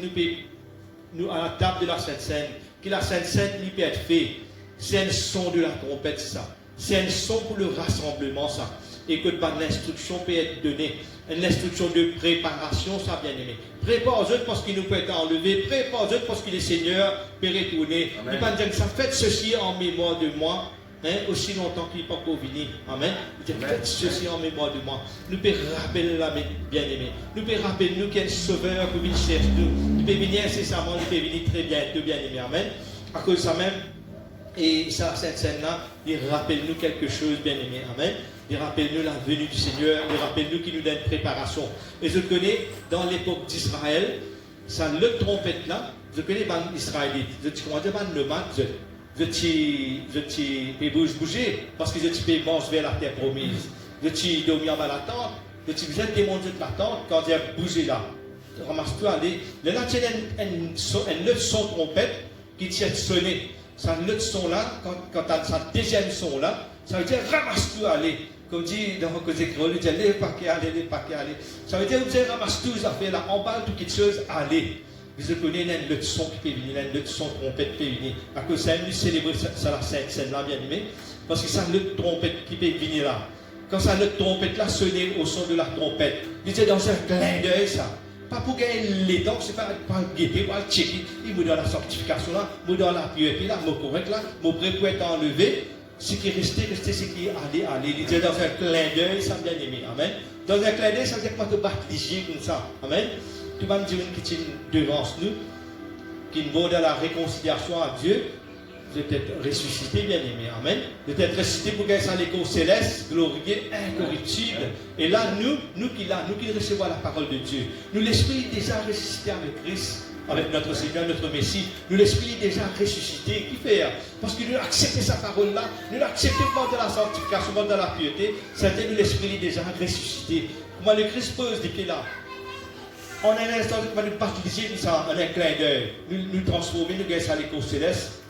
nous à la table de la Sainte Seine, que la Sainte Seine lui peut être faite, c'est un son de la trompette, ça. C'est un son pour le rassemblement, ça. Et que l'instruction peut être donnée. Une instruction de préparation, ça bien aimé. Prépare-eux parce qu'il nous peut être enlevé. Prépare-eux parce qu'il est Seigneur, peut retourner. Il va dire ça, faites ceci en mémoire de moi, hein, aussi longtemps qu'il n'est pas encore venu. Amen. Il dit, faites ceci en mémoire de moi. Nous pouvons rappeler la bien aimé. Nous pouvons rappeler nous qu'il y a un sauveur qui vient chercher nous. Il peut venir incessamment, il peut venir très bientôt, bien aimé. Amen. À cause de ça même, et ça, cette scène-là, il rappelle-nous quelque chose, bien aimé. Amen. Il rappelle-nous la venue du Seigneur, il rappelle-nous qu'il nous donne préparation. Et je connais, dans l'époque d'Israël, ça le trompette là, je connais les Israélites. Je dis comment dire, le mat, je peux bouger, parce que je peux manger vers la terre promise. Je peux dormir dans la tente, je peux vous démonter de la tente quand il y a bougé là. Ramasse-toi, allez. Là, tu as un son trompette qui tient sonner. Ça le son là, quand tu as sa deuxième son là, ça veut dire ramasse-toi, allez. Comme dit dans vos écrits, il dit les paquets, allez. Ça veut dire vous avez ramasse tout les affaires là, emballe tout quelque chose, allez. Vous connaissez le son qui peut venir, le son trompette qui peut venir. À cause de ça, nous célébrons ça la scène là, bien aimé. Parce que ça le trompette qui peut venir là. Quand ça le trompette là, sonner au son de la trompette. Il dit dans un clin d'œil ça. Pas pour gagner les dents, c'est pas le guetter, pas le checker. Il vous donne la sanctification là, vous donne la pureté là, mon correct là, mon prêt pour être enlevé. Ce qui est resté, ce qui est allé. Il dit dans un clin d'œil, ça bien aimé. Amen. Dans un clin d'œil, ça veut dire pas de baptiser comme ça. Amen. Tu vas me dire une qui devant nous, qui vaut dans la réconciliation à Dieu, de t'être ressuscité, bien aimé. Amen. De t'être ressuscité pour gagner ça l'écho céleste, glorieux, incorruptible. Et là, nous qui recevons la parole de Dieu, nous l'esprit déjà ressuscité avec Christ, avec notre Seigneur, notre Messie, nous l'esprit déjà ressuscité, qui fait? Parce que nous acceptons sa parole là, nous l'acceptons dans la sanctification, dans la piété, c'était nous l'esprit déjà ressuscité. Comment le Christ pose des pieds là? On a un instant qui va nous baptiser en un clin d'œil, nous transformer, nous gagner ça l'écho céleste,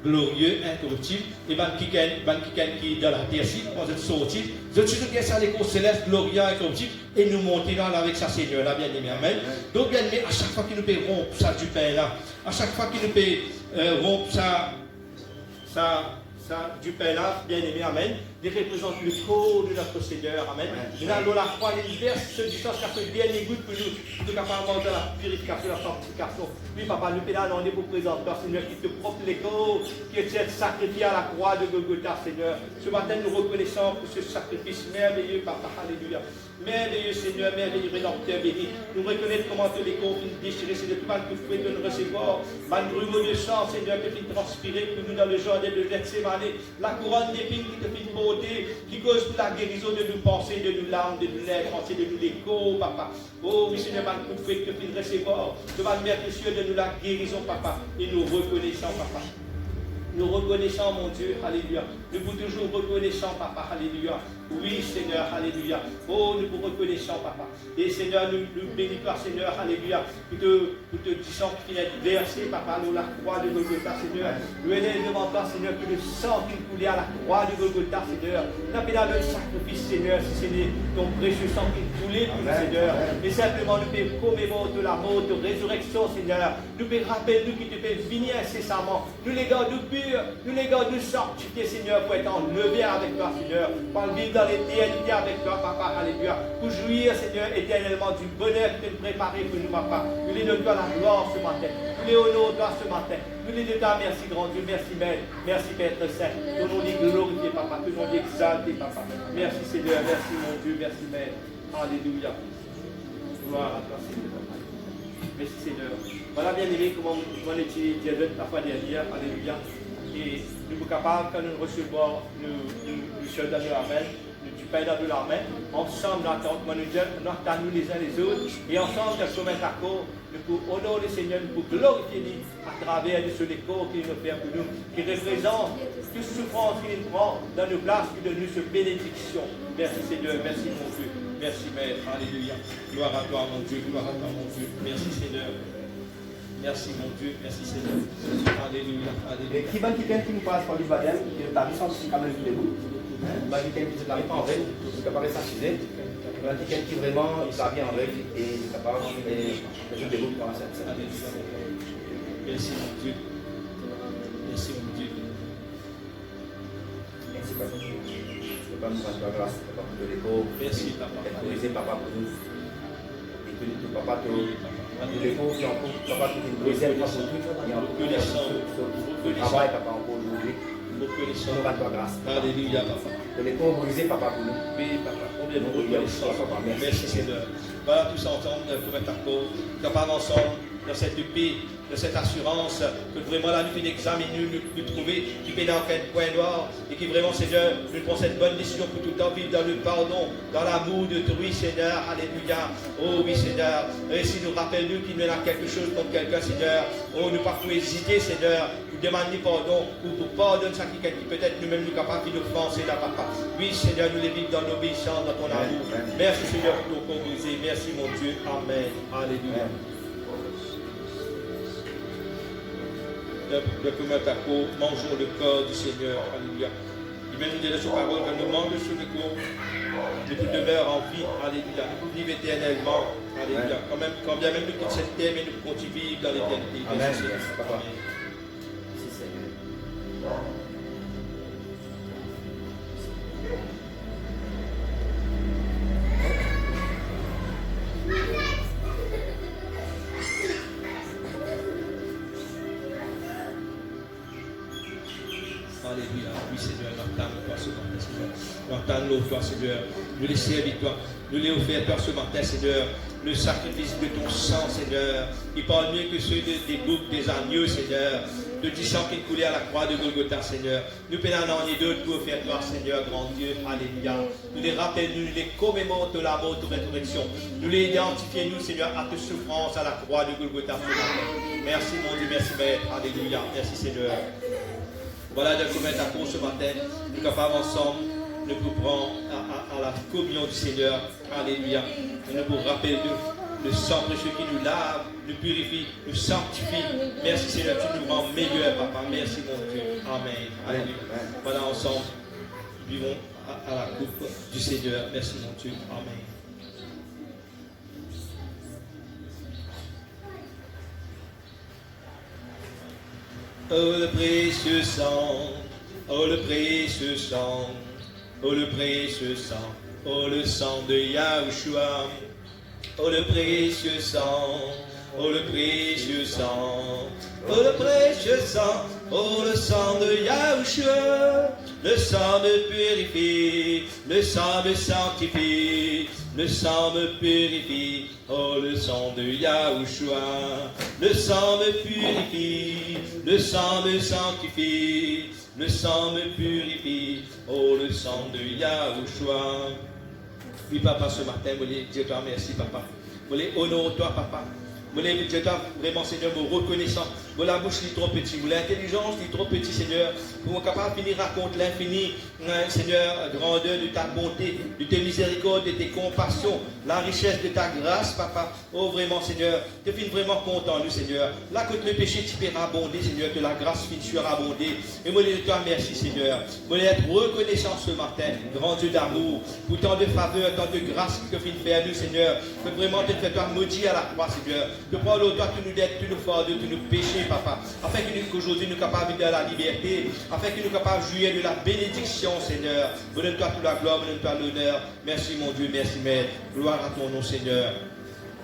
glorieux, incorruptible, et qui dans la terre ci, on est sorti, je suis tout ça l'écho céleste, glorieux, incorruptible, et nous monter là avec sa Seigneur là, bien aimé, amen. Donc bien aimé, à chaque fois qu'il nous peut rompre ça du pain là, à chaque fois qu'il nous peut rompre ça du pain là, bien aimé, amen, il représente le corps de notre Seigneur, amen. Nous allons la croix, il verse ce distance car c'est bien égout pour nous capables de la purification, la sanctification. Oui, papa, nous pédale, on est pour présenter, Seigneur, qui te propre les corps, qui est sacrifié à la croix de Golgotha, Seigneur. Ce matin, nous reconnaissons pour ce sacrifice merveilleux, papa, alléluia. Merveilleux Seigneur, merveilleux Rédempteur béni. Nous reconnaissons comment les corps finissent déchirés, c'est de tout mal que vous pouvez nous recevoir. Malgré de sang, Seigneur, que finit transpirer pour nous dans le jardin de Gethsémane. La couronne d'épines qui te finit porter, qui cause la guérison de nos pensées, de nos larmes, de nos lèvres, de nos l'écho, papa. Oh oui, Seigneur, malgré que vous finissez recevoir. Devant le Mère précieux de nous la guérison, papa. Et nous reconnaissons, papa. nous reconnaissons, mon Dieu, alléluia. Nous vous toujours reconnaissons, papa, alléluia. Oui, Seigneur, alléluia. Oh, nous vous reconnaissons, papa. Et Seigneur, nous bénissons, Seigneur, alléluia. Nous te disons qu'il est versé, papa, nous la croix de Golgotha, Seigneur. Nous allons devant toi, Seigneur, que le sang qui coulait à la croix de Golgotha, Seigneur. Nous appelons le sacrifice, Seigneur, si c'est ton précieux sang qui coulait, Seigneur. Et simplement, nous pouvons commémorer la mort, de résurrection, Seigneur. Nous pouvons rappeler, nous qui te fait venir incessamment. Nous les gardons purs, nous les gardons sanctifiés, Seigneur, pour être enlevés avec toi, Seieur. Pour vivre dans l'éternité avec toi, papa, alléluia. Pour jouir, Seigneur, éternellement du bonheur que tu as préparé pour nous, papa. Nous les donnons la gloire ce matin. Nous les honorons toi ce matin. Nous les donnons merci, grand Dieu. Merci, Maître. Merci, Père Saint. Ton nom est glorifié, papa. Ton nom est exalté, papa. Merci, Seigneur. Merci, mon Dieu. Merci, Maître. Alléluia. Gloire à toi, Seigneur. Merci, Seigneur. Voilà, bien aimé, comment on était la fois dernière. Alléluia. Et nous sommes capables, quand nous recevons le seul dans la main, du pain dans la main, ensemble, nous attendons les uns les autres, et ensemble, comme un accord, nous pouvons honorer le Seigneur, nous pouvons glorifier lui à travers de ce décor qu'il nous fait pour nous, qui représente toute souffrance qu'il prend dans nos places, qui donne nous cette bénédiction. Merci Seigneur, merci mon Dieu, merci Maître, alléluia. Gloire à toi mon Dieu, gloire à toi mon Dieu, merci Seigneur. Merci mon Dieu, merci Seigneur. Alléluia, alléluia. Qui va quelqu'un qui nous passe par le baptême, qui est ta licence quand même tous les bouts. Va quelqu'un qui ne pas en règle, qui est capable de s'assiser. Voilà quelqu'un qui vraiment va bien en règle et est capable de tous les bouts pour ça. Merci mon Dieu. Merci mon Dieu. Merci papa. Papa nous rend grâce, papa pour l'écho. Merci papa. Autorisé papa pour nous. Et que tout papa te. Les pauvres qui en cours, papa qui est une deuxième fois pour tout, et en cours, le travail, papa, encore aujourd'hui. Nous rendons toi grâce. Alléluia, papa. Que les pauvres brisés, papa, pour nous. Oui, papa. Combien nous reconnaissons, papa. Merci, Seigneur. Voilà, tous ensemble, pour être accord, capables ensemble, dans cette paix, de cette assurance, que vraiment là, nous finissons examiner, nous trouver, qui fait dans quel point noir, et qui vraiment, Seigneur, nous prenons cette bonne décision pour tout le temps vivre dans le pardon, dans l'amour de toi, Seigneur, alléluia. Oh oui, Seigneur, et si nous rappelons qu'il y a quelque chose contre quelqu'un, Seigneur, oh, nous pas pour hésiter, Seigneur, nous demander pardon, ou pour pardonner ça qui peut-être nous-mêmes nous capables de offenser là, papa. Oui, Seigneur, nous les vivons dans l'obéissance, dans ton amour. Merci, Seigneur, pour ton conduisé. Merci, mon Dieu. Amen. Alléluia. De commun accord, mangeons le corps du Seigneur. Alléluia. Il va nous dire de sa parole que nous mangeons sur le corps, nous nous demeurons en vie. Alléluia. Nous vivons éternellement. Alléluia. Quand bien même nous quittons cette terre, mais nous continuons à vivre dans l'éternité. Amen. Merci, Seigneur. Alléluia. Oui, Seigneur, nous entendons toi ce matin, Seigneur. Nous entendons toi, Seigneur. Nous les serviteurs, nous les offrons toi ce matin, Seigneur. Le sacrifice de ton sang, Seigneur. Il parle mieux que ceux des boucs, des agneaux, Seigneur. De du sang qui coulait à la croix de Golgotha, Seigneur. Nous pénons en d'autres pour faire toi, Seigneur, grand Dieu. Alléluia. Nous les rappelons, nous les commémorons de la mort, de résurrection. Nous les identifions, nous, Seigneur, à tes souffrances à la croix de Golgotha ce matin. Merci, mon Dieu, merci, Maître. Alléluia. Merci, Seigneur. Voilà de commettre à cause ce matin, nous capables ensemble, nous nous prendre à la communion du Seigneur. Alléluia. Et nous vous rappelons le sang précieux qui nous lave, nous purifie, nous sanctifie. Merci Seigneur, tu nous rends meilleurs, papa. Merci mon Dieu. Amen. Alléluia. Voilà ensemble, nous vivons à la coupe du Seigneur. Merci mon Dieu. Amen. Oh le précieux sang, oh le précieux sang, oh le précieux sang, oh le sang de Yahushua, oh le précieux sang, oh le précieux sang, oh le précieux sang, oh le sang de Yahushua, le sang me purifie, le sang me sanctifie. Le sang me purifie, oh le sang de Yahushua. Le sang me purifie, le sang me sanctifie. Le sang me purifie, oh le sang de Yahushua. Oui papa, ce matin, je voulais dire toi merci papa. Je voulais honorer toi papa. Je dois vraiment, Seigneur, me reconnaissant. Vous la bouche est trop petite, vous l'intelligence est trop petite, Seigneur. Pour capable de finir raconter l'infini, Seigneur, grandeur de ta bonté, de tes miséricordes, de tes compassions, la richesse de ta grâce, Papa. Oh, vraiment, Seigneur, te finis vraiment content, nous, Seigneur. Là, que le péché tu peux abonder, Seigneur, que la grâce finisse sur abonder. Et moi, je te remercie, Seigneur. Moi, être reconnaissant ce matin, grand Dieu d'amour, pour tant de faveur, tant de grâce que tu finis faire à nous, Seigneur. Que vraiment, te fais toi maudit à la croix, Seigneur. Que par le toi, tu nous dettes, tu nous fardeaux, tu nous péchés, Papa. Afin qu'aujourd'hui, nous soyons capables de vivre dans la liberté. Afin que nous soyons capables de jouir de la bénédiction, Seigneur. Donne-toi toute la gloire, donne-toi l'honneur. Merci, mon Dieu, merci, Maître. Gloire à ton nom, Seigneur.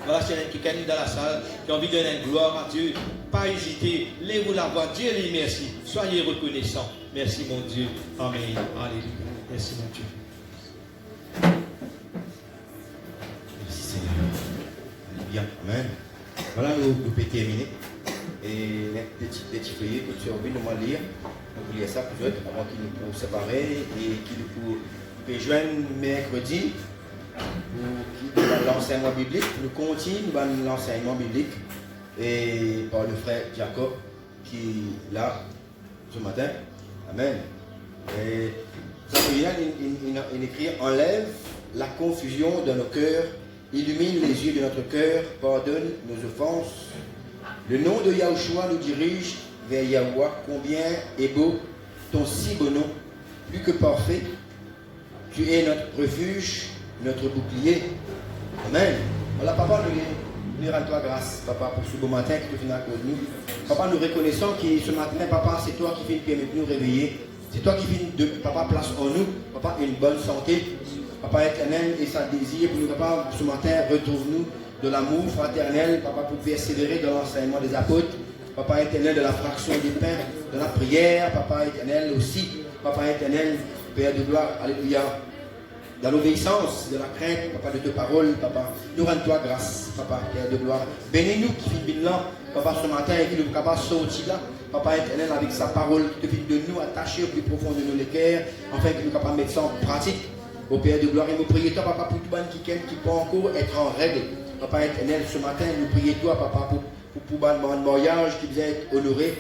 Voilà, c'est quelqu'un dans la salle qui a envie de donner gloire à Dieu. Pas hésiter, lève-vous la voix, Dieu les merci. Soyez reconnaissants. Merci, mon Dieu. Amen. Alléluia. Merci, mon Dieu. Merci, Seigneur. Alléluia. Amen. Voilà, nous pouvons terminer. Et des petits feuillets que tu as envie de nous lire. Nous lire ça pour eux avant qu'ils nous puissent séparer et qu'ils nous puissent joindre mercredi pour l'enseignement biblique. Nous continuons l'enseignement biblique et par le frère Jacob qui est là ce matin. Amen. Et il écrit: enlève la confusion de nos cœurs, illumine les yeux de notre cœur, pardonne nos offenses. Le nom de Yahushua nous dirige vers Yahweh. Combien est beau ton si beau nom, plus que parfait. Tu es notre refuge, notre bouclier. Amen. Voilà, Papa, nous rendons toi grâce, Papa, pour ce beau matin que tu viens avec nous. Papa, nous reconnaissons que ce matin, Papa, c'est toi qui viens de nous réveiller. C'est toi qui viens de, Papa, place en nous, Papa, une bonne santé. Papa éternel, et sa désir pour nous, Papa, ce matin, retrouve-nous de l'amour fraternel, Papa, pour persévérer dans l'enseignement des apôtres. Papa éternel, de la fraction des pains, de la prière, Papa éternel aussi. Papa éternel, Père de gloire, alléluia. Dans l'obéissance, de la crainte, Papa, de tes paroles, Papa. Nous rendons-toi grâce, Papa, Père de gloire. Bénis-nous qui vit là, Papa, ce matin, et qui nous capable de sortir là. Papa éternel, avec sa parole, qui te fait de nous attacher au plus profond de nos cœurs, afin que nous capables de mettre ça en pratique. Au Père de gloire, et nous prions toi, Papa, pour tout le monde qui peut encore être en règle. Papa éternel, ce matin, nous prions toi, Papa, pour le mariage qui vient être honoré.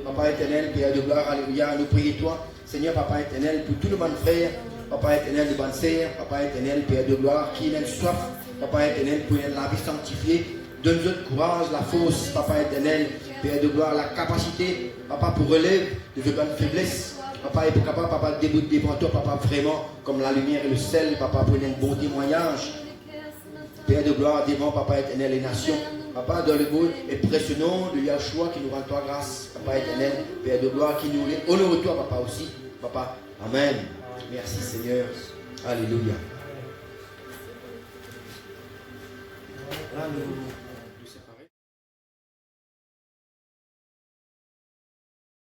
Papa éternel, Père de gloire, alléluia. Nous prions toi, Seigneur, Papa éternel, pour tout le monde frère. Papa éternel, de bonne sœur, Papa éternel, Père de gloire, qui a soif. Papa éternel, pour la vie sanctifiée. Donne-nous le courage, la force, Papa éternel, Père de gloire, la capacité, Papa, pour relever de ce bonnes faiblesses. Papa, et pour capable, Papa, débouter devant toi, Papa, vraiment, comme la lumière et le sel, Papa, pour un bon témoignage. Père de gloire, devant, Papa éternel, les nations. Papa, dans le beau et précieux nom de Yahushua qui nous rend toi grâce. Papa éternel, Père de gloire, qui nous honore toi, Papa, aussi. Papa, amen. Merci, Seigneur. Alléluia. Là, nous